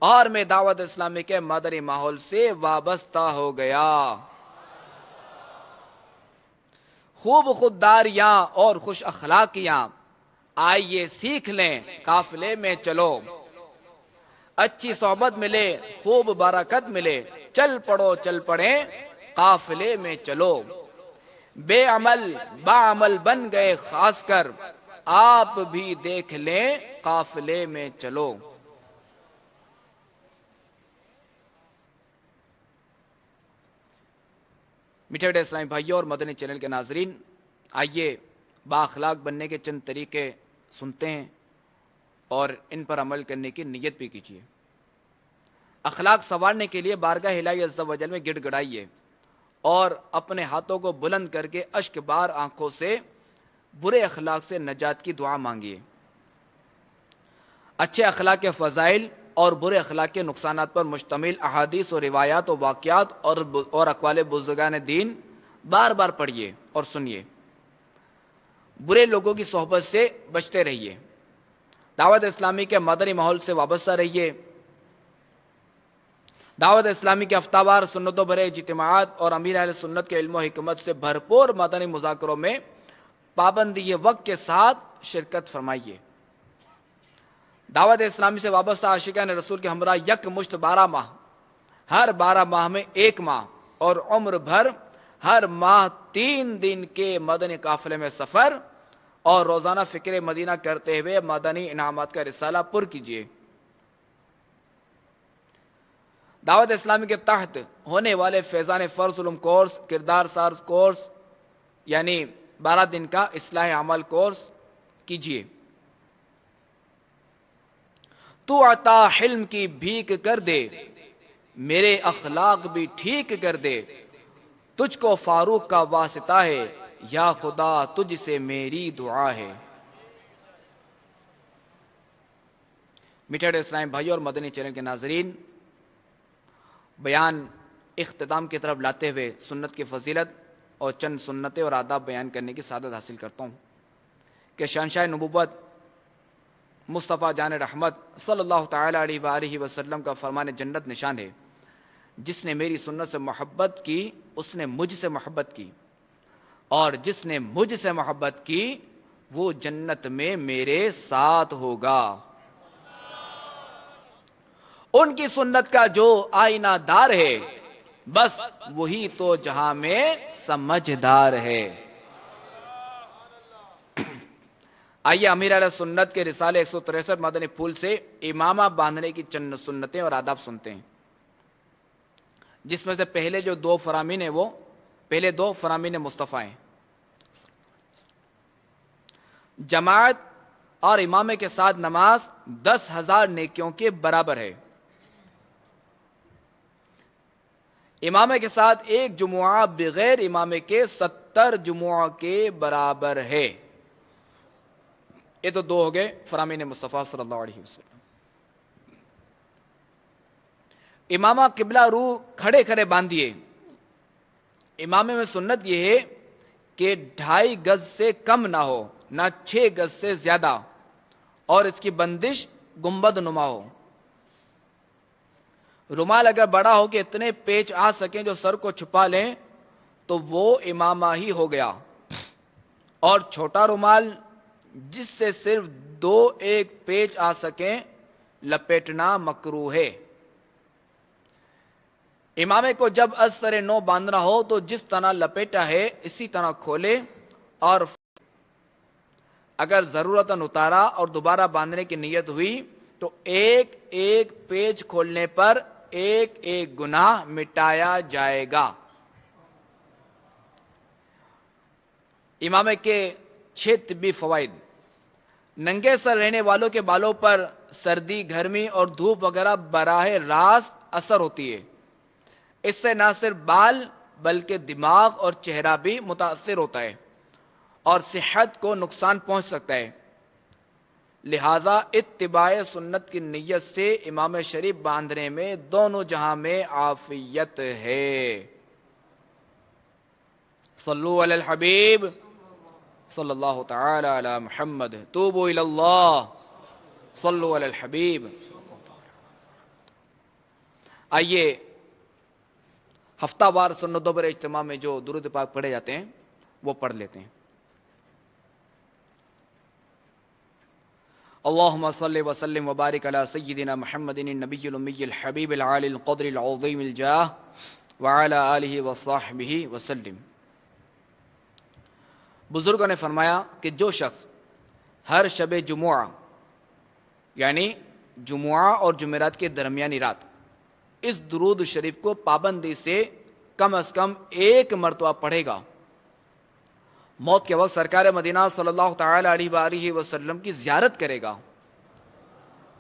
اور میں دعوت اسلامی کے مدنی ماحول سے وابستہ ہو گیا. خوب خودداریاں اور خوش اخلاقیاں آئیے سیکھ لیں قافلے میں چلو. اچھی صحبت ملے خوب برکت ملے چل پڑو چل پڑیں قافلے میں چلو. بے عمل باعمل بن گئے خاص کر آپ بھی دیکھ لیں قافلے میں چلو. میٹھے میٹھے اسلامی بھائیوں اور مدنی چینل کے ناظرین، آئیے بااخلاق بننے کے چند طریقے سنتے ہیں اور ان پر عمل کرنے کی نیت بھی کیجیے. اخلاق سنوارنے کے لیے بارگاہ الہی عز و جل میں گڑ گڑائیے اور اپنے ہاتھوں کو بلند کر کے اشک بار آنکھوں سے برے اخلاق سے نجات کی دعا مانگیے. اچھے اخلاق کے فضائل اور برے اخلاق کے نقصانات پر مشتمل احادیث و روایات و واقعات اور اقوال بزرگان دین بار بار پڑھیے اور سنیے. برے لوگوں کی صحبت سے بچتے رہیے. دعوت اسلامی کے مدنی ماحول سے وابستہ رہیے. دعوت اسلامی کے ہفتہ وار سنتوں بھرے اجتماعات اور امیر اہل سنت کے علم و حکمت سے بھرپور مدنی مذاکروں میں پابندی وقت کے ساتھ شرکت فرمائیے. دعوت اسلامی سے وابستہ عاشقان رسول کے ہمراہ یک مشت 12 ماہ، ہر 12 ماہ میں 1 ماہ اور عمر بھر ہر ماہ 3 دن کے مدنی قافلے میں سفر اور روزانہ فکر مدینہ کرتے ہوئے مدنی انعامات کا رسالہ پر کیجیے. دعوت اسلامی کے تحت ہونے والے فیضان فرض علوم کورس، کردار ساز کورس یعنی 12 دن کا اصلاح عمل کورس کیجیے. تو عطا حلم کی بھیک کر دے، میرے اخلاق بھی ٹھیک کر دے. تجھ کو فاروق کا واسطہ ہے، یا خدا تجھ سے میری دعا ہے. میٹھے اسلام بھائی اور مدنی چینل کے ناظرین، بیان اختتام کی طرف لاتے ہوئے سنت کی فضیلت اور چند سنتیں اور آداب بیان کرنے کی سعادت حاصل کرتا ہوں کہ شہنشاہ نبوت مصطفیٰ جان رحمت صلی اللہ تعالی علیہ وآلہ وسلم کا فرمان جنت نشان ہے، جس نے میری سنت سے محبت کی اس نے مجھ سے محبت کی، اور جس نے مجھ سے محبت کی وہ جنت میں میرے ساتھ ہوگا. ان کی سنت کا جو آئینہ دار ہے بس وہی تو جہاں میں سمجھدار ہے. آئیے امیر علیہ سنت کے رسالے 163 مدنی پھول سے امامہ باندھنے کی چند سنتیں اور آداب سنتے ہیں، جس میں سے پہلے جو 2 فرامین ہیں وہ پہلے 2 فرامین مصطفیٰ ہیں. جماعت اور امامے کے ساتھ نماز 10,000 نیکیوں کے برابر ہے. امامے کے ساتھ ایک جمعہ بغیر امامے کے 70 جمعہ کے برابر ہے. یہ تو 2 ہو گئے فرامین مصطفیٰ صلی اللہ علیہ وسلم. امامہ قبلہ رو کھڑے کھڑے باندھیے. امامے میں سنت یہ ہے کہ 2.5 گز سے کم نہ ہو، نہ 6 گز سے زیادہ، اور اس کی بندش گنبد نما ہو. رومال اگر بڑا ہو کہ اتنے پیچ آ سکیں جو سر کو چھپا لیں تو وہ امامہ ہی ہو گیا، اور چھوٹا رومال جس سے صرف 2-1 پیچ آ سکیں لپیٹنا مکروہ ہے۔ امامے کو جب از سر نو باندھنا ہو تو جس طرح لپیٹا ہے اسی طرح کھولے، اور اگر ضرورتاً اتارا اور دوبارہ باندھنے کی نیت ہوئی تو 1-1 پیچ کھولنے پر 1-1 گناہ مٹایا جائے گا۔ امامے کے 6 طبی فوائد۔ ننگے سر رہنے والوں کے بالوں پر سردی، گرمی اور دھوپ وغیرہ براہ راست اثر ہوتی ہے۔ اس سے نہ صرف بال بلکہ دماغ اور چہرہ بھی متاثر ہوتا ہے اور صحت کو نقصان پہنچ سکتا ہے۔ لہذا اتباع سنت کی نیت سے امام شریف باندھنے میں دونوں جہاں میں عافیت ہے۔ صلو علی الحبیب صلی اللہ تعالی علی محمد، توبوا الی اللہ، صلو علی الحبیب۔ آئیے ہفتہ وار سنتوں پر اجتماع میں جو درود پاک پڑھے جاتے ہیں وہ پڑھ لیتے ہیں۔ اللہم صلی وسلم وبارک علی سیدنا محمد النبی الامی الحبیب العالی القدر العظیم الجاہ وعلی آلہ وصحبہ وسلم۔ بزرگوں نے فرمایا کہ جو شخص ہر شب جمعہ یعنی جمعہ اور جمعرات کے درمیانی رات اس درود شریف کو پابندی سے کم از کم 1 مرتبہ پڑھے گا، موت کے وقت سرکار مدینہ صلی اللہ تعالی علیہ وآلہ وسلم کی زیارت کرے گا،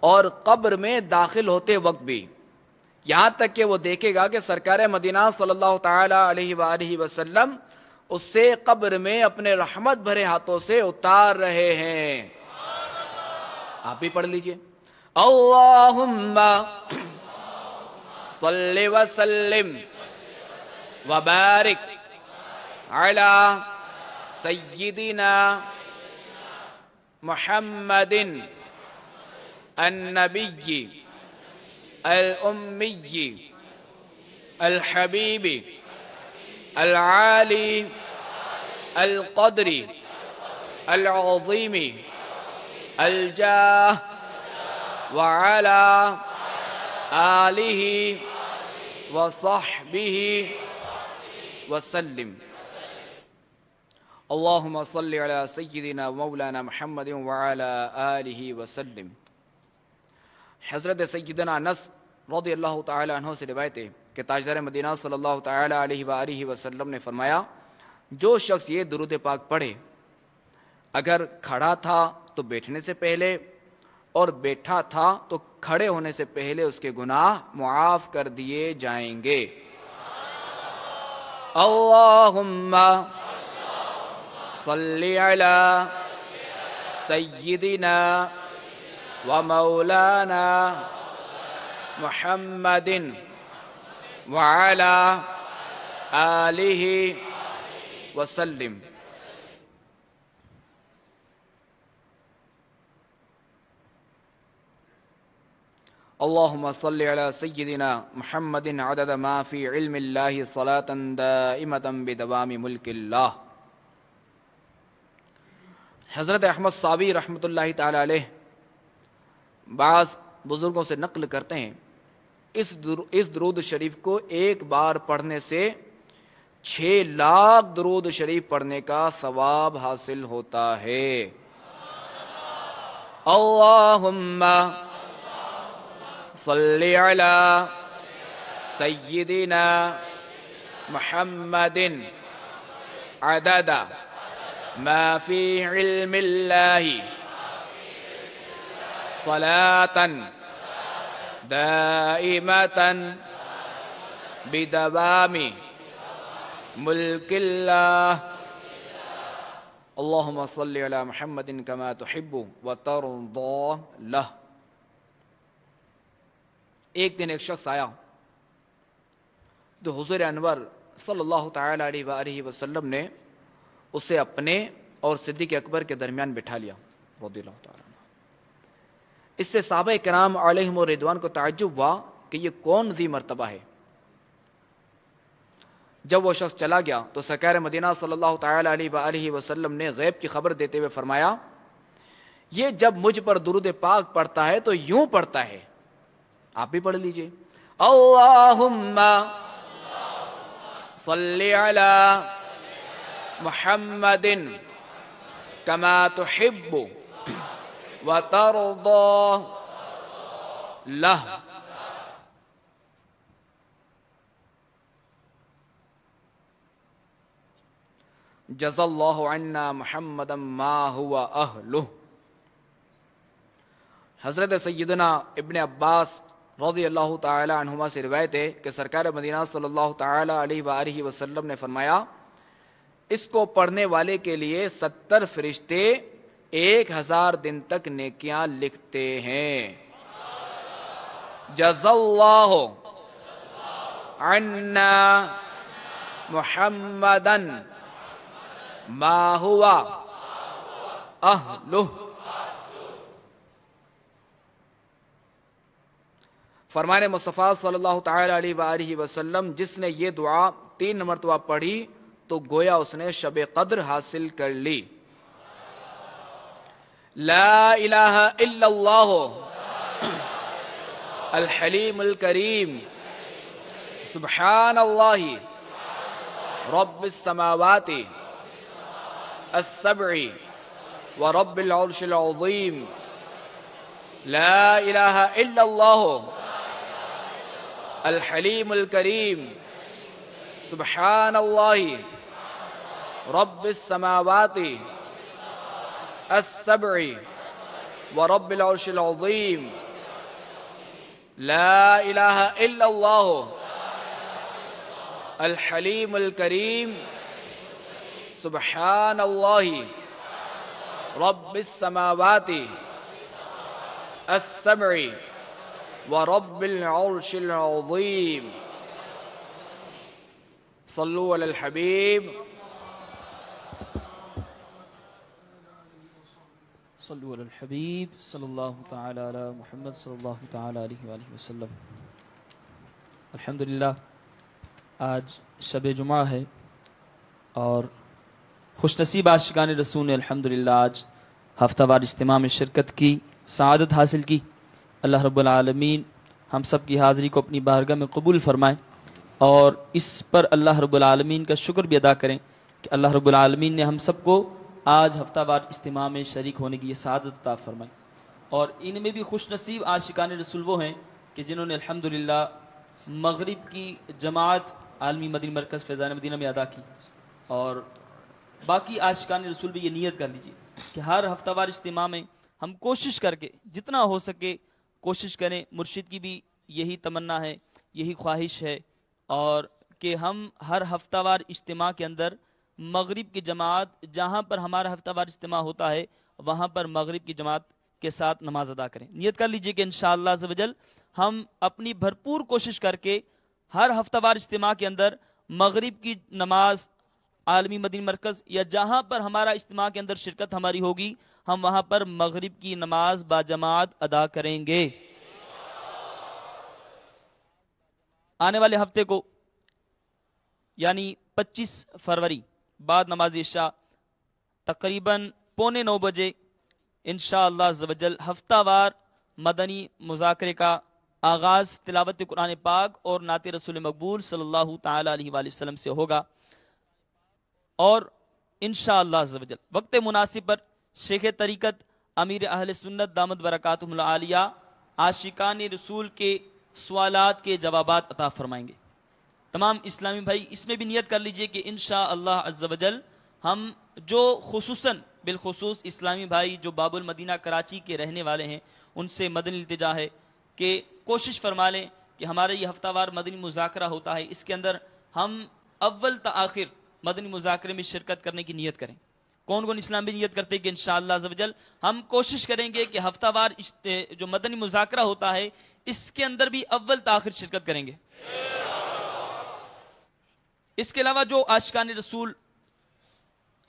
اور قبر میں داخل ہوتے وقت بھی یہاں تک کہ وہ دیکھے گا کہ سرکار مدینہ صلی اللہ تعالی علیہ وآلہ وسلم اس سے قبر میں اپنے رحمت بھرے ہاتھوں سے اتار رہے ہیں۔ آپ بھی پڑھ لیجئے، اللہم صلی وسلم وبارک علی سیدنا محمد النبی الامی الحبیب العالی القدر العظیم الجاہ وعلی آلہ وصحبہ وسلم۔ اللہم صلی علی سیدنا مولانا محمد وعلی آلہ وسلم۔ حضرت سیدنا انس رضی اللہ تعالی عنہ سے روایت ہے کہ تاجدار مدینہ صلی اللہ تعالی علیہ وآلہ وسلم نے فرمایا، جو شخص یہ درود پاک پڑھے اگر کھڑا تھا تو بیٹھنے سے پہلے اور بیٹھا تھا تو کھڑے ہونے سے پہلے اس کے گناہ معاف کر دیے جائیں گے۔ اللہم صلی علی سیدنا و مولانا محمد وعلی آلہ وسلم۔ اللہم صلی علی سیدنا محمد عدد ما فی علم اللہ صلاة دائمتا بدوام ملک اللہ۔ حضرت احمد صابی رحمۃ اللہ تعالی علیہ بعض بزرگوں سے نقل کرتے ہیں، اس درود شریف کو 1 بار پڑھنے سے 6 لاکھ درود شریف پڑھنے کا ثواب حاصل ہوتا ہے۔ اللہم صلی علی سیدنا محمد عدد ما فی علم اللہ صلاة دائمة بدوام ملک اللہ۔ اللہم صلی علی محمد کما تحب وترضى لہ۔ ایک دن ایک شخص آیا جو حضور انور صلی اللہ تعالی علیہ وآلہ وسلم نے اسے اپنے اور صدیق اکبر کے درمیان بٹھا لیا رضی اللہ تعالی عنہ۔ اس سے صحابہ کرام علیہم الرضوان کو تعجب ہوا کہ یہ کون ذی مرتبہ ہے۔ جب وہ شخص چلا گیا تو سرکار مدینہ صلی اللہ تعالی علیہ وآلہ وسلم نے غیب کی خبر دیتے ہوئے فرمایا، یہ جب مجھ پر درود پاک پڑھتا ہے تو یوں پڑھتا ہے، آپ بھی پڑھ لیجئے، اللہم صلی علی محمد کما تحب وترضى لہ۔ جزا اللہ عنا محمدا ما هو اہلہ۔ حضرت سیدنا ابن عباس رضی اللہ تعالی عنہما سے روایت ہے کہ سرکار مدینہ صلی اللہ تعالی علیہ وآلہ وسلم نے فرمایا، اس کو پڑھنے والے کے لیے 70 فرشتے 1000 دن تک نیکیاں لکھتے ہیں۔ جزا اللہ عنا محمدا ما هو اہلہ۔ فرمان مصطفیٰ صلی اللہ تعالی علیہ وآلہ وسلم، جس نے یہ دعا 3 مرتبہ پڑھی تو گویا اس نے شب قدر حاصل کر لی۔ لا الہ الا اللہ الحلیم الکریم سبحان اللہ رب السماوات السبع ورب العرش العظیم۔ لا الہ الا اللہ الحلیم الکریم سبحان اللہ رب السماوات السبع ورب العرش العظیم۔ لا الہ الا اللہ الحلیم الکریم سبحان اللہ رب السماوات السبع ورب العرش العظیم۔ صلو علی الحبیب صلو علی الحبیب صلی اللہ تعالی علی محمد صلی اللہ تعالی علیہ وآلہ وسلم۔ الحمدللہ آج شب جمعہ ہے اور خوش نصیب عاشقان رسول نے الحمدللہ آج ہفتہ وار اجتماع میں شرکت کی، سعادت حاصل کی۔ اللہ رب العالمین ہم سب کی حاضری کو اپنی بارگاہ میں قبول فرمائے اور اس پر اللہ رب العالمین کا شکر بھی ادا کریں کہ اللہ رب العالمین نے ہم سب کو آج ہفتہ وار اجتماع میں شریک ہونے کی یہ سعادت عطا فرمائی۔ اور ان میں بھی خوش نصیب عاشقان رسول وہ ہیں کہ جنہوں نے الحمدللہ مغرب کی جماعت عالمی مدنی مرکز فیضان مدینہ میں ادا کی، اور باقی عاشقان رسول بھی یہ نیت کر لیجیے کہ ہر ہفتہ وار اجتماع میں ہم کوشش کر کے جتنا ہو سکے کوشش کریں۔ مرشد کی بھی یہی تمنا ہے، یہی خواہش ہے، اور کہ ہم ہر ہفتہ وار اجتماع کے اندر مغرب کی جماعت جہاں پر ہمارا ہفتہ وار اجتماع ہوتا ہے وہاں پر مغرب کی جماعت کے ساتھ نماز ادا کریں۔ نیت کر لیجئے کہ انشاءاللہ عز و جل ہم اپنی بھرپور کوشش کر کے ہر ہفتہ وار اجتماع کے اندر مغرب کی نماز عالمی مدنی مرکز یا جہاں پر ہمارا اجتماع کے اندر شرکت ہماری ہوگی ہم وہاں پر مغرب کی نماز با جماعت ادا کریں گے۔ آنے والے ہفتے کو یعنی 25 فروری بعد نماز عشاء تقریباً 8:45 بجے انشاءاللہ عز و جل ہفتہ وار مدنی مذاکرے کا آغاز تلاوت قرآن پاک اور نعت رسول مقبول صلی اللہ تعالی علیہ وآلہ وسلم سے ہوگا، اور انشاءاللہ عز و جل وقت مناسب پر شیخ طریقت امیر اہل سنت دامت برکاتہم العالیہ عاشقان رسول کے سوالات کے جوابات عطا فرمائیں گے۔ تمام اسلامی بھائی اس میں بھی نیت کر لیجئے کہ انشاءاللہ عز و جل ہم جو خصوصاً بالخصوص اسلامی بھائی جو باب المدینہ کراچی کے رہنے والے ہیں ان سے مدنی التجا ہے کہ کوشش فرما لیں کہ ہمارا یہ ہفتہ وار مدنی مذاکرہ ہوتا ہے، اس کے اندر ہم اول تا آخر مدنی مذاکرے میں شرکت کرنے کی نیت کریں۔ کون کون اسلام بھی نیت کرتے ہیں کہ انشاءاللہ عز و جل ہم کوشش کریں گے کہ ہفتہ وار جو مدنی مذاکرہ ہوتا ہے اس کے اندر بھی اول تا آخر شرکت کریں گے۔ اس کے علاوہ جو عاشقان رسول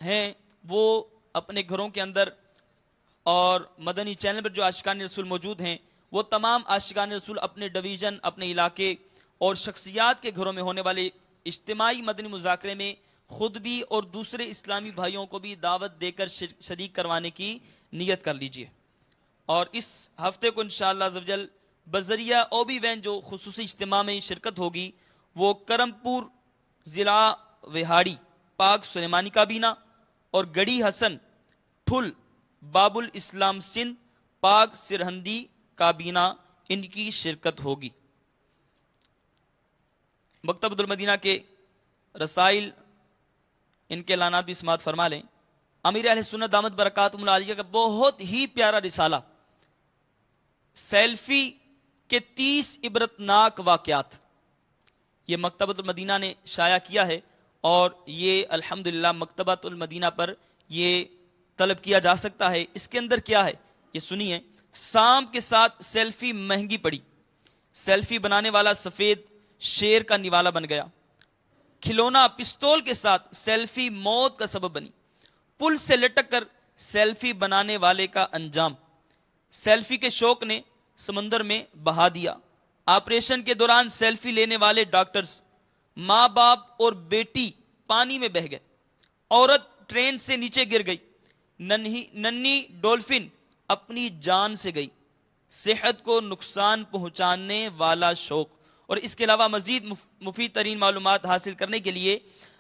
ہیں وہ اپنے گھروں کے اندر اور مدنی چینل پر جو عاشقان رسول موجود ہیں وہ تمام عاشقان رسول اپنے ڈویژن اپنے علاقے اور شخصیات کے گھروں میں ہونے والے اجتماعی مدنی مذاکرے میں خود بھی اور دوسرے اسلامی بھائیوں کو بھی دعوت دے کر شریک کروانے کی نیت کر لیجئے. اور اس ہفتے کو انشاءاللہ عزوجل بذریعہ اوبی وین جو خصوصی اجتماع میں شرکت ہوگی وہ کرمپور ضلع وہاڑی پاک سلیمانی کابینہ اور گڑی حسن ٹھل باب الاسلام سندھ پاک سرہندی کابینہ ان کی شرکت ہوگی. مکتبۃ المدینہ کے رسائل ان کے اعلانات بھی سماعت فرما لیں. امیر اہل سنت دامت برکاتہم العالیہ کا بہت ہی پیارا رسالہ سیلفی کے 30 عبرتناک واقعات یہ مکتبۃ المدینہ نے شائع کیا ہے اور یہ الحمدللہ مکتبۃ المدینہ پر یہ طلب کیا جا سکتا ہے. اس کے اندر کیا ہے یہ سنیے. سانپ کے ساتھ سیلفی مہنگی پڑی. سیلفی بنانے والا سفید شیر کا نوالا بن گیا. کھلونا پستول کے ساتھ سیلفی موت کا سبب بنی. پل سے لٹک کر سیلفی بنانے والے کا انجام. سیلفی کے شوق نے سمندر میں بہا دیا. آپریشن کے دوران سیلفی لینے والے ڈاکٹرز ماں باپ اور بیٹی پانی میں بہہ گئے. عورت ٹرین سے نیچے گر گئی. ننھی ڈولفن اپنی جان سے گئی. صحت کو نقصان پہنچانے والا شوق. اور اس کے علاوہ مزید مفید ترین معلومات حاصل کرنے کے لیے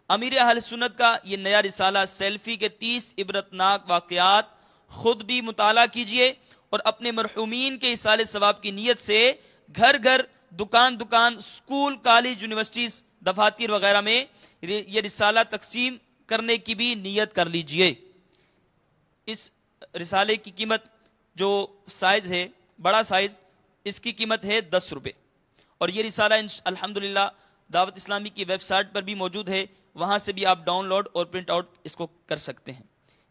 امیر اہل سنت کا یہ نیا رسالہ سیلفی کے 30 عبرتناک واقعات خود بھی مطالعہ کیجئے اور اپنے مرحومین کے ایصال ثواب کی نیت سے گھر گھر دکان اسکول کالج یونیورسٹیز دفاتر وغیرہ میں یہ رسالہ تقسیم کرنے کی بھی نیت کر لیجئے. اس رسالے کی قیمت جو سائز ہے بڑا سائز اس کی قیمت ہے 10 روپے اور یہ رسالہ الحمدللہ دعوت اسلامی کی ویب سائٹ پر بھی موجود ہے. وہاں سے بھی آپ ڈاؤن لوڈ اور پرنٹ آؤٹ اس کو کر سکتے ہیں.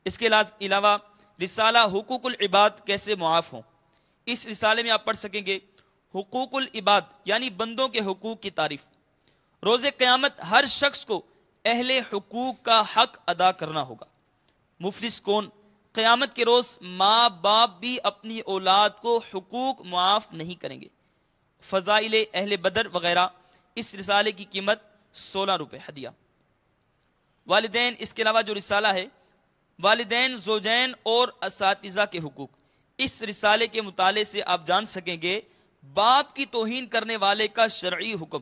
اس کے علاوہ رسالہ حقوق العباد کیسے معاف ہوں اس رسالے میں آپ پڑھ سکیں گے. حقوق العباد یعنی بندوں کے حقوق کی تعریف. روز قیامت ہر شخص کو اہل حقوق کا حق ادا کرنا ہوگا. مفلس کون؟ قیامت کے روز ماں باپ بھی اپنی اولاد کو حقوق معاف نہیں کریں گے. فضائل اہل بدر وغیرہ. اس رسالے کی قیمت 16 روپے ہدیہ. والدین اس کے علاوہ جو رسالہ ہے والدین زوجین اور اساتذہ کے حقوق. اس رسالے کے مطالعے سے آپ جان سکیں گے باپ کی توہین کرنے والے کا شرعی حکم.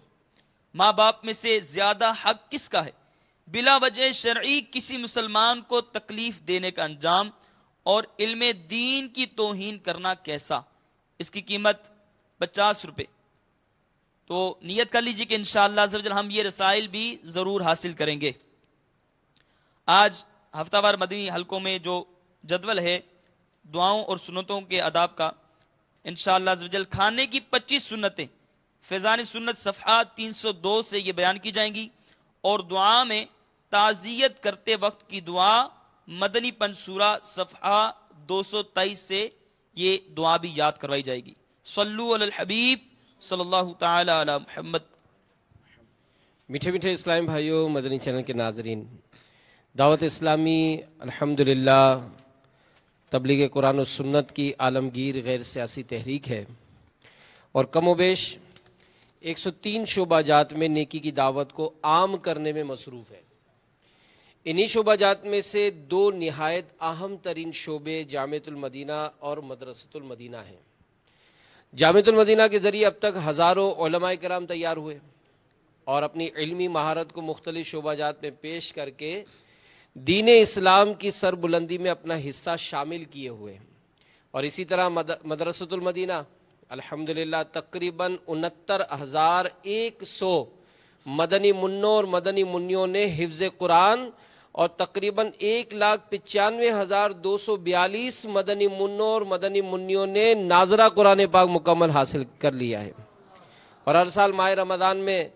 ماں باپ میں سے زیادہ حق کس کا ہے؟ بلا وجہ شرعی کسی مسلمان کو تکلیف دینے کا انجام اور علم دین کی توہین کرنا کیسا. اس کی قیمت 50 روپے. تو نیت کر لیجیے کہ انشاءاللہ عزوجل ہم یہ رسائل بھی ضرور حاصل کریں گے. آج ہفتہ وار مدنی حلقوں میں جو جدول ہے دعاؤں اور سنتوں کے آداب کا انشاءاللہ عزوجل کھانے کی 25 سنتیں فیضان سنت صفحہ 302 سے یہ بیان کی جائیں گی اور دعا میں تعزیت کرتے وقت کی دعا مدنی پنصورہ صفحہ 223 سے یہ دعا بھی یاد کروائی جائے گی. صلو علی الحبیب صلی اللہ تعالی علی محمد. میٹھے میٹھے اسلام بھائیوں، مدنی چینل کے ناظرین، دعوت اسلامی الحمدللہ تبلیغ قرآن و سنت کی عالمگیر غیر سیاسی تحریک ہے اور کم و بیش 103 شعبہ جات میں نیکی کی دعوت کو عام کرنے میں مصروف ہے. انہی شعبہ جات میں سے 2 نہایت اہم ترین شعبے جامعۃ المدینہ اور مدرسۃ المدینہ ہیں. جامعۃ المدینہ کے ذریعے اب تک ہزاروں علماء کرام تیار ہوئے اور اپنی علمی مہارت کو مختلف شعبہ جات میں پیش کر کے دین اسلام کی سربلندی میں اپنا حصہ شامل کیے ہوئے. اور اسی طرح مدرسۃ المدینہ الحمدللہ تقریباً 69,100 مدنی منوں اور مدنی منیوں نے حفظ قرآن اور تقریباً 1,95,242 مدنی منوں اور مدنی منیوں نے ناظرہ قرآن پاک مکمل حاصل کر لیا ہے. اور ہر سال ماہ رمضان میں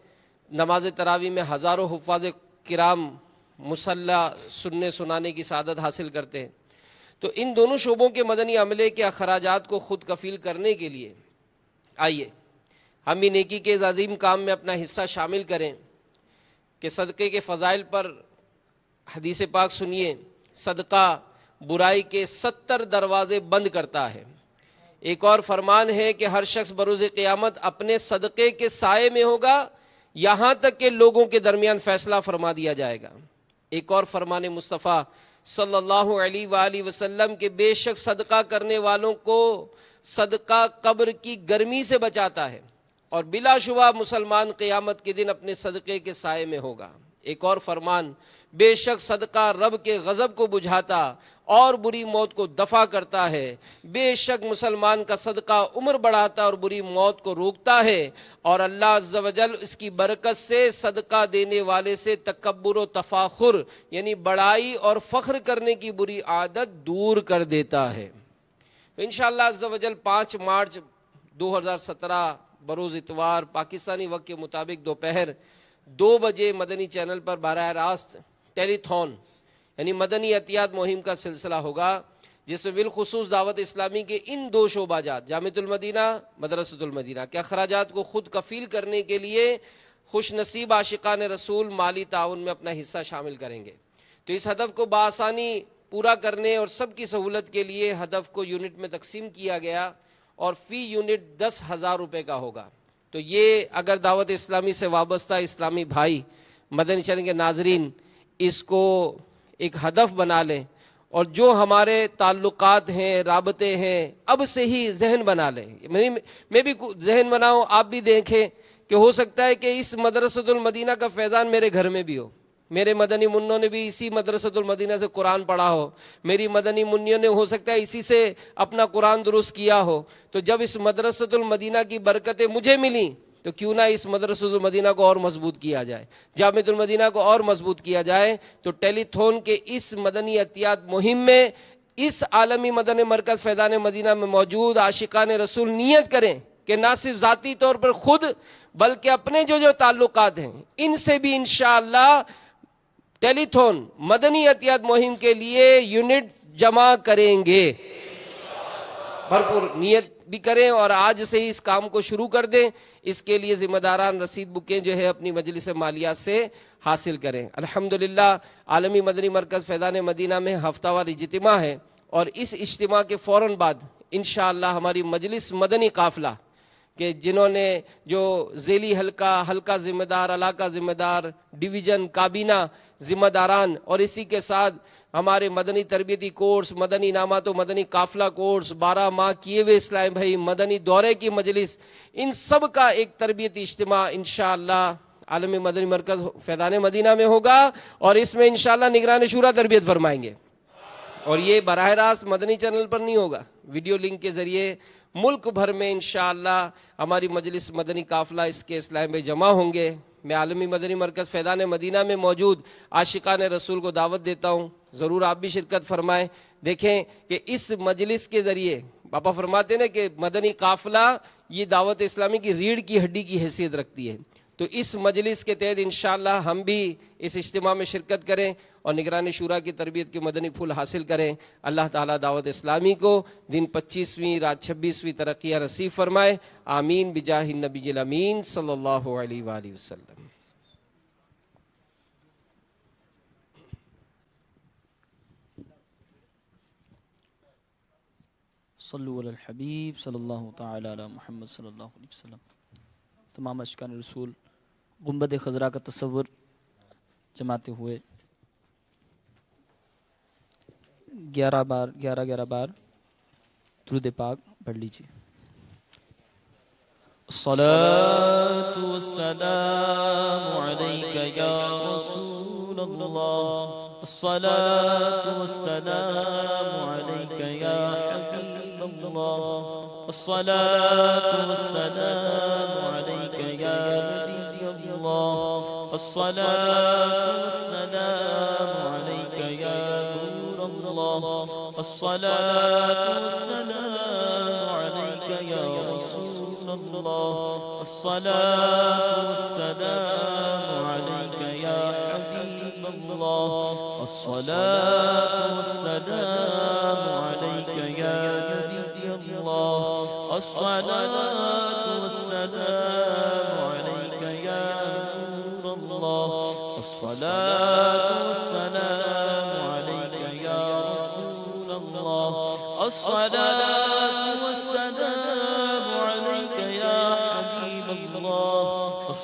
نماز تراویح میں ہزاروں حفاظ کرام مصلی سننے سنانے کی سعادت حاصل کرتے ہیں. تو ان دونوں شعبوں کے مدنی عملے کے اخراجات کو خود کفیل کرنے کے لیے آئیے ہم بھی نیکی کے اس عظیم کام میں اپنا حصہ شامل کریں کہ صدقے کے فضائل پر حدیث پاک سنیے. صدقہ برائی کے 70 دروازے بند کرتا ہے. ایک اور فرمان ہے کہ ہر شخص بروز قیامت اپنے صدقے کے سائے میں ہوگا یہاں تک کہ لوگوں کے درمیان فیصلہ فرما دیا جائے گا۔ ایک اور فرمان مصطفیٰ صلی اللہ علیہ وآلہ وسلم کے بے شک صدقہ کرنے والوں کو صدقہ قبر کی گرمی سے بچاتا ہے اور بلا شبہ مسلمان قیامت کے دن اپنے صدقے کے سائے میں ہوگا۔ ایک اور فرمان، بے شک صدقہ رب کے غضب کو بجھاتا اور بری موت کو دفع کرتا ہے، بے شک مسلمان کا صدقہ عمر بڑھاتا اور بری موت کو روکتا ہے، اور اللہ عز و جل اس کی برکت سے صدقہ دینے والے سے تکبر و تفاخر یعنی بڑائی اور فخر کرنے کی بری عادت دور کر دیتا ہے۔ تو انشاءاللہ عز و جل 5 مارچ 2017 بروز اتوار پاکستانی وقت کے مطابق دوپہر 2 بجے مدنی چینل پر براہ راست ٹیلی تھون یعنی مدنی عطیات مہم کا سلسلہ ہوگا، جس میں بالخصوص دعوت اسلامی کے ان 2 شعبہ جات جامعۃ المدینہ، مدرسۃ المدینہ کے اخراجات کو خود کفیل کرنے کے لیے خوش نصیب عاشقان رسول مالی تعاون میں اپنا حصہ شامل کریں گے۔ تو اس ہدف کو بآسانی پورا کرنے اور سب کی سہولت کے لیے ہدف کو یونٹ میں تقسیم کیا گیا اور فی یونٹ 10,000 روپے کا ہوگا۔ تو یہ اگر دعوت اسلامی سے وابستہ اسلامی بھائی مدنی چینل کے ناظرین اس کو ایک ہدف بنا لیں اور جو ہمارے تعلقات ہیں، رابطے ہیں، اب سے ہی ذہن بنا لیں، میں بھی ذہن بناؤں، آپ بھی دیکھیں کہ ہو سکتا ہے کہ اس مدرسۃ المدینہ کا فیضان میرے گھر میں بھی ہو، میرے مدنی منوں نے بھی اسی مدرسۃ المدینہ سے قرآن پڑھا ہو، میری مدنی منیوں نے ہو سکتا ہے اسی سے اپنا قرآن درست کیا ہو۔ تو جب اس مدرسۃ المدینہ کی برکتیں مجھے ملیں تو کیوں نہ اس مدرسۃ المدینہ کو اور مضبوط کیا جائے، جامعۃ المدینہ کو اور مضبوط کیا جائے۔ تو ٹیلی تھون کے اس مدنی عطیات مہم میں اس عالمی مدنی مرکز فیضان مدینہ میں موجود عاشقان رسول نیت کریں کہ نہ صرف ذاتی طور پر خود بلکہ اپنے جو تعلقات ہیں ان سے بھی انشاءاللہ ٹیلی تھون مدنی عطیات مہم کے لیے یونٹ جمع کریں گے۔ بھرپور نیت بھی کریں اور آج سے ہی اس کام کو شروع کر دیں۔ اس کے لیے ذمہ داران رسید بکیں جو ہے اپنی مجلس مالیات سے حاصل کریں۔ الحمدللہ عالمی مدنی مرکز فیضان مدینہ میں ہفتہ وار اجتماع ہے اور اس اجتماع کے فوراً بعد انشاءاللہ ہماری مجلس مدنی قافلہ کہ جنہوں نے جو ذیلی حلقہ ذمہ دار، علاقہ ذمہ دار، ڈویژن کابینہ ذمہ داران اور اسی کے ساتھ ہمارے مدنی تربیتی کورس، مدنی انعامات و مدنی قافلہ کورس، 12 ماہ کیے ہوئے اسلام بھائی، مدنی دورے کی مجلس، ان سب کا ایک تربیتی اجتماع انشاءاللہ عالمی مدنی مرکز فیضان مدینہ میں ہوگا اور اس میں انشاءاللہ نگران شورا تربیت فرمائیں گے۔ اور یہ براہ راست مدنی چینل پر نہیں ہوگا، ویڈیو لنک کے ذریعے ملک بھر میں انشاءاللہ ہماری مجلس مدنی قافلہ اس کے اسلام میں جمع ہوں گے۔ میں عالمی مدنی مرکز فیضان مدینہ میں موجود عاشقان رسول کو دعوت دیتا ہوں، ضرور آپ بھی شرکت فرمائیں۔ دیکھیں کہ اس مجلس کے ذریعے باپا فرماتے ہیں کہ مدنی قافلہ یہ دعوت اسلامی کی ریڑھ کی ہڈی کی حیثیت رکھتی ہے۔ تو اس مجلس کے تحت انشاءاللہ ہم بھی اس اجتماع میں شرکت کریں اور نگران شورا کی تربیت کے مدنی پھول حاصل کریں۔ اللہ تعالیٰ دعوت اسلامی کو دن 25ویں رات 26ویں ترقیہ نصیب فرمائے، آمین بجاہ النبی الامین صلی اللہ علیہ وآلہ وسلم۔ صلو علی الحبیب صلی اللہ تعالی علی محمد صلی اللہ علیہ وسلم۔ تمام عاشقان رسول گنبد خضرا کا تصور جماتے ہوئے 11 بار درود پاک پڑھ لیجیے۔ الصلاة والسلام علیک یا رسول اللہ، الصلاة والسلام علیک یا حبیب اللہ، الصلاة والسلام علیک یا نبی اللہ، الصلاة والسلام علیک یا نور اللہ، الصلاة والسلام علیک یا رسول اللہ، الصلاة والسلام علیک یا حبیب اللہ، الصلاة والسلام علیک یا نبی اللہ، الصلاة والسلام علیک یا نور اللہ، الصلاة والسلام علیک یا رسول اللہ، الصلاة والسلام علیک یا حبیب اللہ،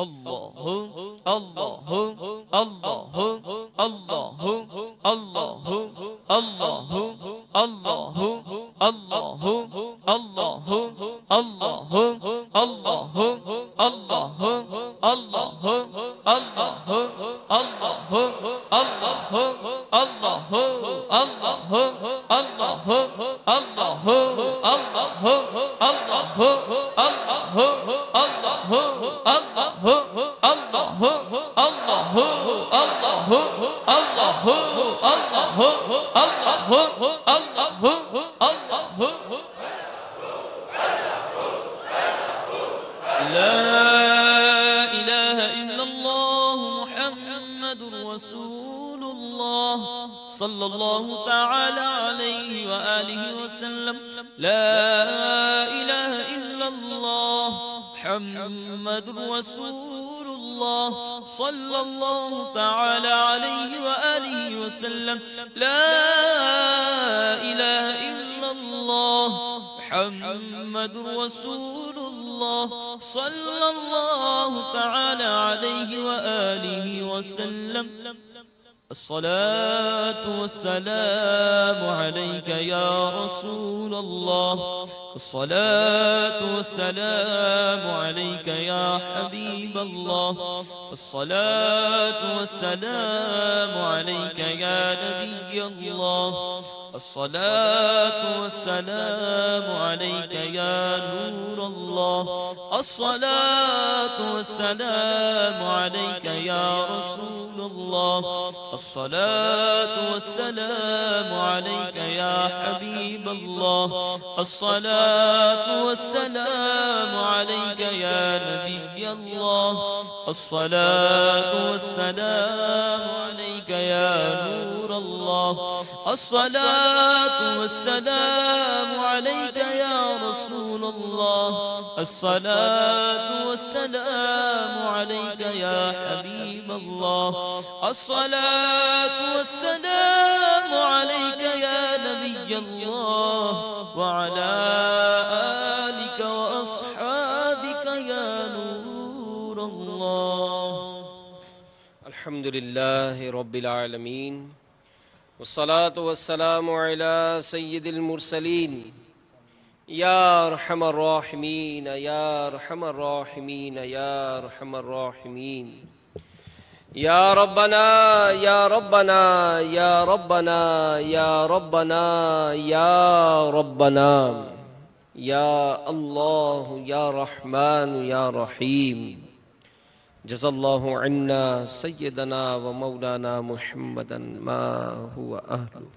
اللہ اللہ اللہ اللہ اللہ اللہ اللہ اللہ اللہ اللہ اللہ اللہ اللہ صلی اللہ تعالی علیہ وآلہ وسلم لا الہ الا اللہ محمد رسول اللہ صلی اللہ تعالی علیہ وآلہ وسلم لا الہ الا اللہ محمد رسول اللہ صلی اللہ تعالی علیہ وآلہ وسلم الصلاة والسلام عليك يا رسول الله الصلاة والسلام عليك يا حبيب الله الصلاة والسلام عليك يا نبي الله الصلاة والسلام عليك يا نور الله الصلاة والسلام عليك يا رسول الله الصلاة والسلام عليك يا حبيب الله الصلاة والسلام عليك يا نبي الله الصلاة والسلام عليك يا نور الله الصلاة والسلام عليك يا رسول الله الصلاة والسلام عليك يا حبيب الله الصلاة والسلام عليك يا نبي الله وعلى آلك وأصحابك يا نور الله. الحمد لله رب العالمين والصلاة والسلام على سيد المرسلين يا أرحم الراحمين يا أرحم الراحمين يا أرحم الراحمين يا ربنا يا ربنا يا ربنا يا ربنا يا ربنا يا الله يا رحمن يا رحيم جزا الله عنا سيدنا ومولانا محمدا ما هو أهله.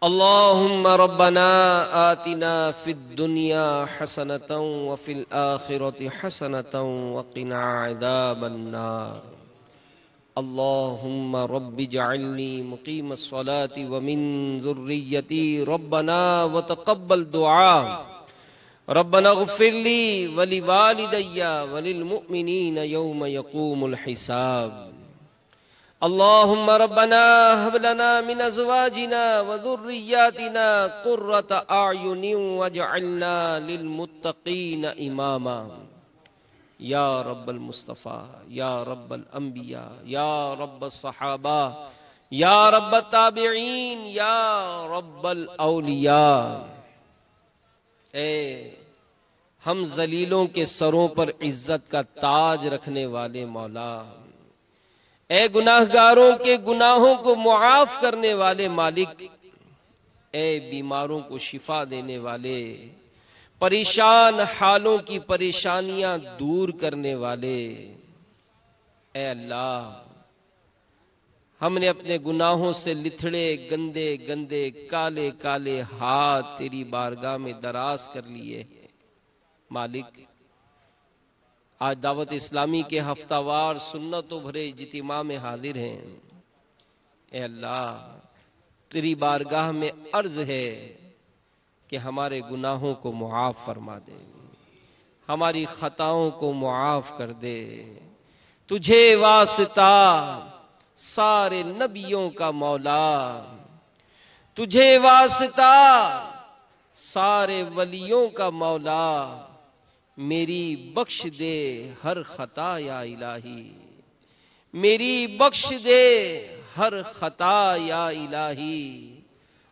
اللهم ربنا آتنا في الدنيا حسنة وفي الآخرة حسنة وقنا عذاب النار. اللهم رب اجعلني مقيم الصلاة ومن ذريتي ربنا وتقبل دعاء. ربنا اغفر لي ولوالدي وللمؤمنين يوم يقوم الحساب. اللهم ربنا هب لنا من ازواجنا وذرياتنا قرة اعين واجعلنا للمتقين اماما. یا رب المصطفیٰ یا رب الانبیاء یا رب الصحابہ یا رب التابعین یا رب الاولیاء. اے ہم ذلیلوں کے سروں پر عزت کا تاج رکھنے والے مولا، اے گناہگاروں کے گناہوں کو معاف کرنے والے مالک، اے بیماروں کو شفا دینے والے، پریشان حالوں کی پریشانیاں دور کرنے والے، اے اللہ ہم نے اپنے گناہوں سے لتھڑے گندے گندے کالے کالے ہاتھ تیری بارگاہ میں دراز کر لیے. مالک آج دعوت اسلامی کے ہفتہ وار سنتوں بھرے اجتماع میں حاضر ہیں. اے اللہ تیری بارگاہ میں عرض ہے کہ ہمارے گناہوں کو معاف فرما دے، ہماری خطاؤں کو معاف کر دے. تجھے واسطہ سارے نبیوں کا مولا، تجھے واسطہ سارے ولیوں کا مولا، میری بخش دے ہر خطا یا الہی، میری بخش دے ہر خطا یا الہی،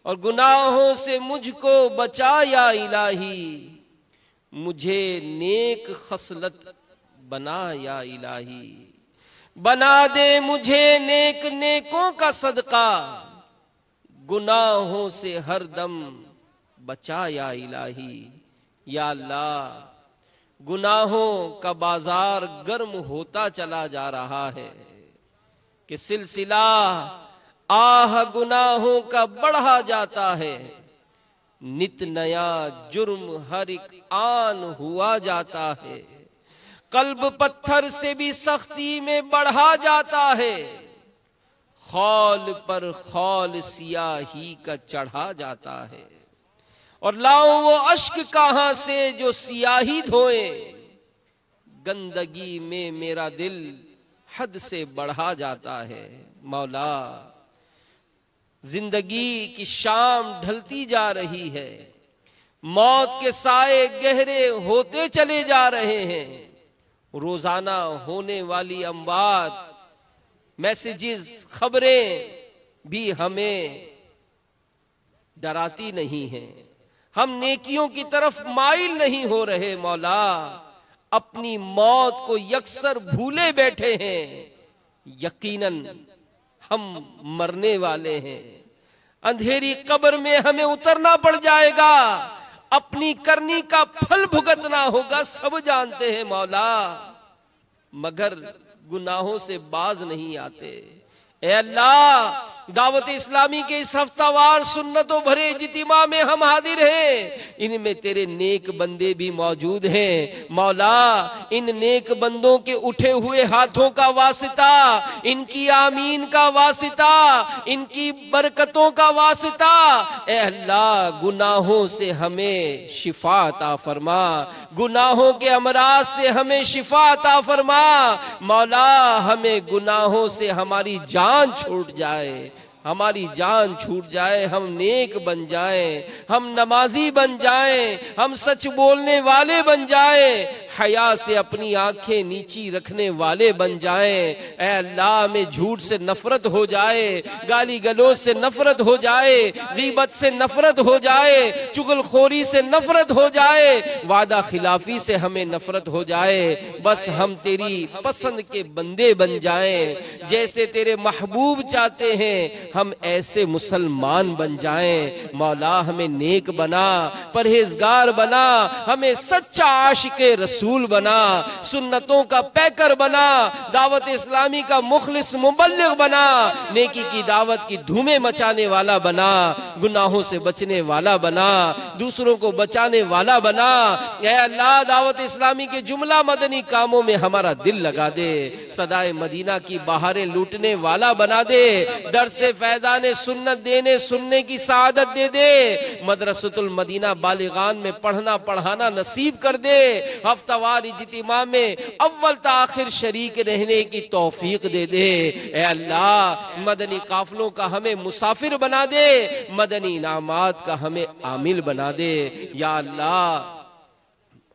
اور گناہوں سے مجھ کو بچا یا الہی، مجھے نیک خصلت بنا یا الہی، بنا دے مجھے نیک نیکوں کا صدقہ، گناہوں سے ہر دم بچا یا الہی۔ یا اللہ، گناہوں کا بازار گرم ہوتا چلا جا رہا ہے کہ سلسلہ آہ گناہوں کا بڑھا جاتا ہے، نت نیا جرم ہر ایک آن ہوا جاتا ہے، قلب پتھر سے بھی سختی میں بڑھا جاتا ہے، خول پر خول سیاہی کا چڑھا جاتا ہے، اور لاؤں وہ اشک کہاں سے جو سیاہی دھوئے، گندگی میں میرا دل حد سے بڑھا جاتا ہے۔ مولا، زندگی کی شام ڈھلتی جا رہی ہے، موت کے سائے گہرے ہوتے چلے جا رہے ہیں، روزانہ ہونے والی اموات، میسیجز، خبریں بھی ہمیں ڈراتی نہیں ہیں، ہم نیکیوں کی طرف مائل نہیں ہو رہے۔ مولا، اپنی موت کو یکسر بھولے بیٹھے ہیں، یقیناً ہم مرنے والے ہیں، اندھیری قبر میں ہمیں اترنا پڑ جائے گا، اپنی کرنی کا پھل بھگتنا ہوگا، سب جانتے ہیں مولا، مگر گناہوں سے باز نہیں آتے۔ اے اللہ، دعوت اسلامی کے اس ہفتہ وار سنتوں بھرے اجتماع میں ہم حاضر ہیں، ان میں تیرے نیک بندے بھی موجود ہیں۔ مولا، ان نیک بندوں کے اٹھے ہوئے ہاتھوں کا واسطہ، ان کی آمین کا واسطہ، ان کی برکتوں کا واسطہ، اے اللہ، گناہوں سے ہمیں شفا عطا فرما، گناہوں کے امراض سے ہمیں شفا عطا فرما۔ مولا، ہمیں گناہوں سے ہماری جان چھوٹ جائے، ہماری جان چھوٹ جائے، ہم نیک بن جائیں، ہم نمازی بن جائیں، ہم سچ بولنے والے بن جائیں، حیا سے اپنی آنکھیں نیچی رکھنے والے بن جائیں۔ اے اللہ، ہمیں جھوٹ سے نفرت ہو جائے، گالی گلوچ سے نفرت ہو جائے، غیبت سے نفرت ہو جائے، چغل خوری سے نفرت ہو جائے، وعدہ خلافی سے ہمیں نفرت ہو جائے، بس ہم تیری پسند کے بندے بن جائیں، جیسے تیرے محبوب چاہتے ہیں ہم ایسے مسلمان بن جائیں۔ مولا، ہمیں نیک بنا، پرہیزگار بنا، ہمیں سچا عاشق رسول بنا، سنتوں کا پیکر بنا، دعوت اسلامی کا مخلص مبلغ بنا، نیکی کی دعوت کی دھومیں مچانے والا بنا، گناہوں سے بچنے والا بنا، دوسروں کو بچانے والا بنا۔ اے اللہ، دعوت اسلامی کے جملہ مدنی کاموں میں ہمارا دل لگا دے، صدائے مدینہ کی بہاریں لوٹنے والا بنا دے، درس فیضان سنت دینے سننے کی سعادت دے دے، مدرسۃ المدینہ بالغان میں پڑھنا پڑھانا نصیب کر دے، ہفتہ وار اجتماع میں اول تا آخر شریک رہنے کی توفیق دے دے۔ اے اللہ، مدنی قافلوں کا ہمیں مسافر بنا دے، مدنی انعامات کا ہمیں عامل بنا دے۔ یا اللہ،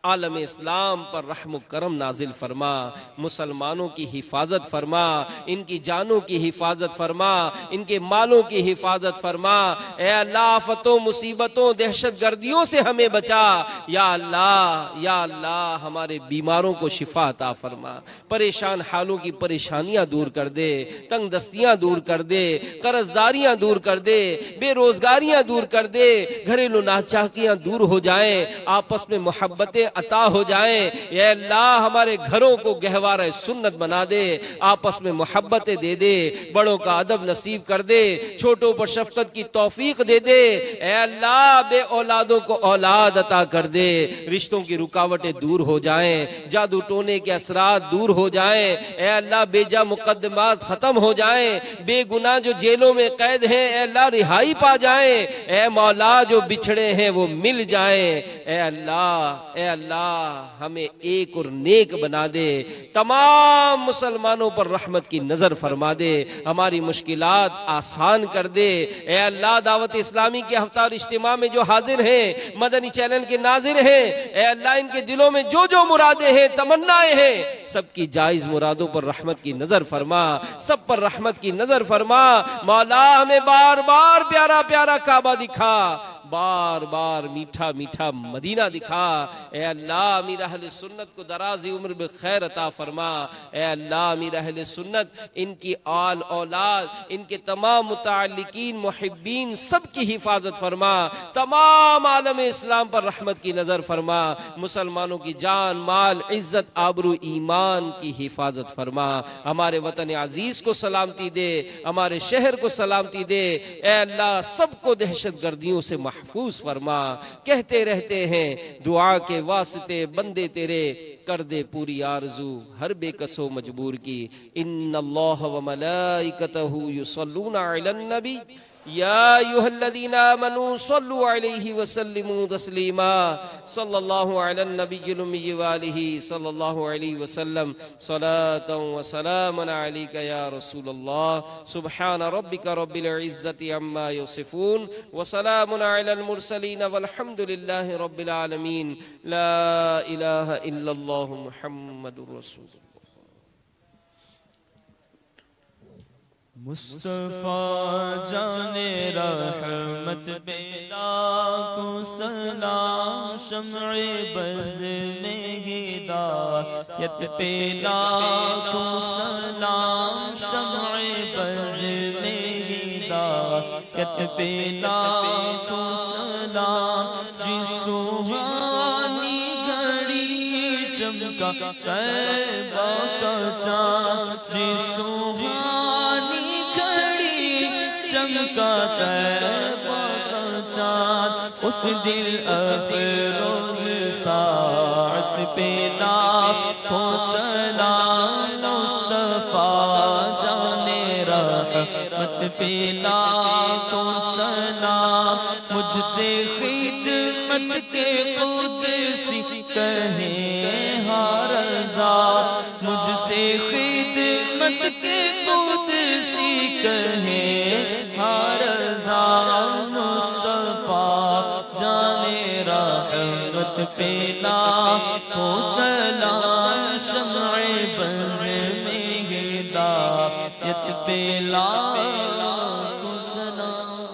عالم اسلام پر رحم و کرم نازل فرما، مسلمانوں کی حفاظت فرما، ان کی جانوں کی حفاظت فرما، ان کے مالوں کی حفاظت فرما۔ اے اللہ، آفتوں، مصیبتوں، دہشت گردیوں سے ہمیں بچا۔ یا اللہ، ہمارے بیماروں کو شفا عطا فرما، پریشان حالوں کی پریشانیاں دور کر دے، تنگ دستیاں دور کر دے، قرضداریاں دور کر دے، بے روزگاریاں دور کر دے، گھریلو ناچاکیاں دور ہو جائیں، آپس میں محبتیں عطا ہو جائیں۔ اے اللہ، ہمارے گھروں کو گہوارہ سنت بنا دے، آپس میں محبتیں دے دے، بڑوں کا ادب نصیب کر دے، چھوٹوں پر شفقت کی توفیق دے دے۔ اے اللہ، بے اولادوں کو اولاد عطا کر دے، رشتوں کی رکاوٹیں دور ہو جائیں، جادو ٹونے کے اثرات دور ہو جائیں۔ اے اللہ، بے جا مقدمات ختم ہو جائیں، بے گناہ جو جیلوں میں قید ہیں اے اللہ رہائی پا جائیں، اے مولا جو بچھڑے ہیں وہ مل جائیں۔ اے اللہ اللہ ہمیں ایک اور نیک بنا دے، تمام مسلمانوں پر رحمت کی نظر فرما دے، ہماری مشکلات آسان کر دے۔ اے اللہ دعوت اسلامی کے ہفتہ اور اجتماع میں جو حاضر ہیں، مدنی چینل کے ناظر ہیں، اے اللہ ان کے دلوں میں جو جو مرادیں ہیں، تمنائیں ہیں، سب کی جائز مرادوں پر رحمت کی نظر فرما، سب پر رحمت کی نظر فرما۔ مولا ہمیں بار بار پیارا پیارا کعبہ دکھا، بار بار میٹھا میٹھا مدینہ دکھا۔ اے اللہ امیر اہل سنت کو دراز عمر بخیر عطا فرما۔ اے اللہ امیر اہل سنت ان کی آل اولاد، ان کے تمام متعلقین محبین سب کی حفاظت فرما، تمام عالم اسلام پر رحمت کی نظر فرما، مسلمانوں کی جان مال عزت آبرو ایمان کی حفاظت فرما، ہمارے وطن عزیز کو سلامتی دے، ہمارے شہر کو سلامتی دے۔ اے اللہ سب کو دہشت گردیوں سے محفوظ فرما۔ کہتے رہتے ہیں دعا کے واسطے بندے تیرے، کر دے پوری آرزو ہر بے کس و مجبور کی۔ ان اللہ و ملائکتہ یصلون علی النبی یا ایھا الذین آمنوا صلوا علیہ وسلموا تسلیما۔ صلی اللہ علی النبی الامی وآلہ صلی اللہ علیہ وسلم، صلاۃ و سلام علیک یا رسول اللہ۔ سبحان ربک رب العزۃ عما یصفون وسلام علی المرسلین والحمد للہ رب العالمین۔ لا الہ الا اللہ محمد رسول اللہ۔ مصطفیٰ جان رحمت پہ لاکھوں سلام، شمع بز میں ہدایت پہ لاکھوں سلام، شمع بز میں ہدایت پہ لاکھوں سلام۔ جس سبحانی گھڑی چمکا طیبہ کا چاند، جس سبحانی چمکا طیبہ کا چاند، اس دل افروز ساعت پہ لاکھوں سلام۔ مصطفیٰ جان رحمت پہ لاکھوں سلام، مجھ سے خدمت کے قدسی کہیں ہر رضا، مجھ سے خدمت کے قدسی کہیں ہر رضا۔ مصطفیٰ جان رحمت پہ لاکھوں سلام، شمع بز میں ہدایت پہ لاکھوں سلام۔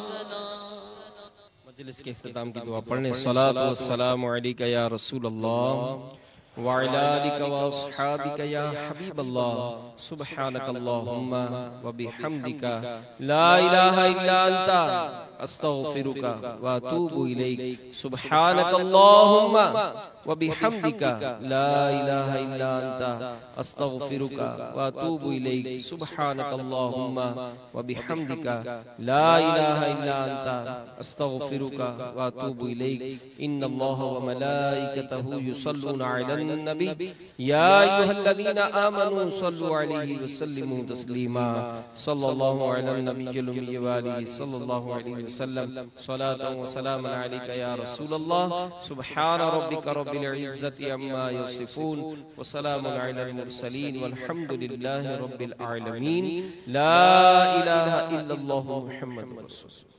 مجلس کے اختتام کی دعا پڑھنے، صلاۃ و السلام علیک یا رسول اللہ وعلی آلک واصحابک یا حبیب اللہ۔ سبحانک اللہم وبحمدک لا الہ الا انت استغفرک واتوب الیک۔ سبحانک اللہم وبحمدک لا الہ الا انت استغفرک واتوب الیک۔ سبحانک اللہم وبحمدک لا الہ الا انت استغفرک واتوب الیک۔ ان اللہ وملائکتہ یصلون علی النبی یا ایھا الذین آمنوا صلوا علیہ وسلموا تسلیما۔ صلی اللہ علی النبی الامی وآلہ صلی اللہ علیہ وسلم، صلاۃ و سلام علیک یا رسول اللہ۔ سبحان ربک رب العزۃ عما یصفون وسلام علی المرسلین والحمد للہ رب العالمین۔ لا الہ الا اللہ محمد رسول اللہ۔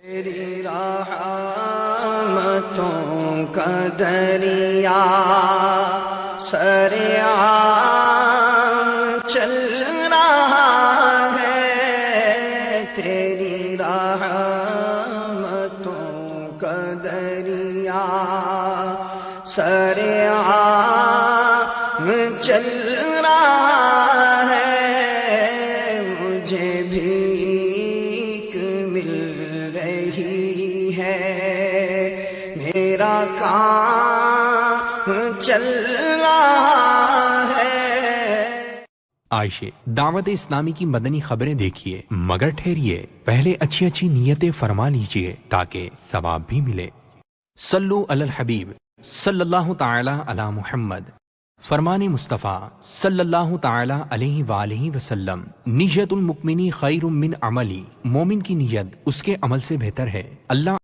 تیری رحمتوں کا دریا سرعام چل رہا ہے، تیری رحمتوں کا دریا سرعام چل رہا ہے، مجھے بھیک مل رہی ہے، میرا کام چل رہا ہے۔ عائشہ دعوت اسلامی کی مدنی خبریں دیکھیے، مگر ٹھہریے، پہلے اچھی اچھی نیتیں فرما لیجئے تاکہ ثواب بھی ملے۔ صلو علی الحبیب صلی اللہ تعالی علی محمد۔ فرمان مصطفیٰ صلی اللہ تعالی علیہ وآلہ وسلم، نیت المؤمن خیر من عملی، مومن کی نیت اس کے عمل سے بہتر ہے۔ اللہ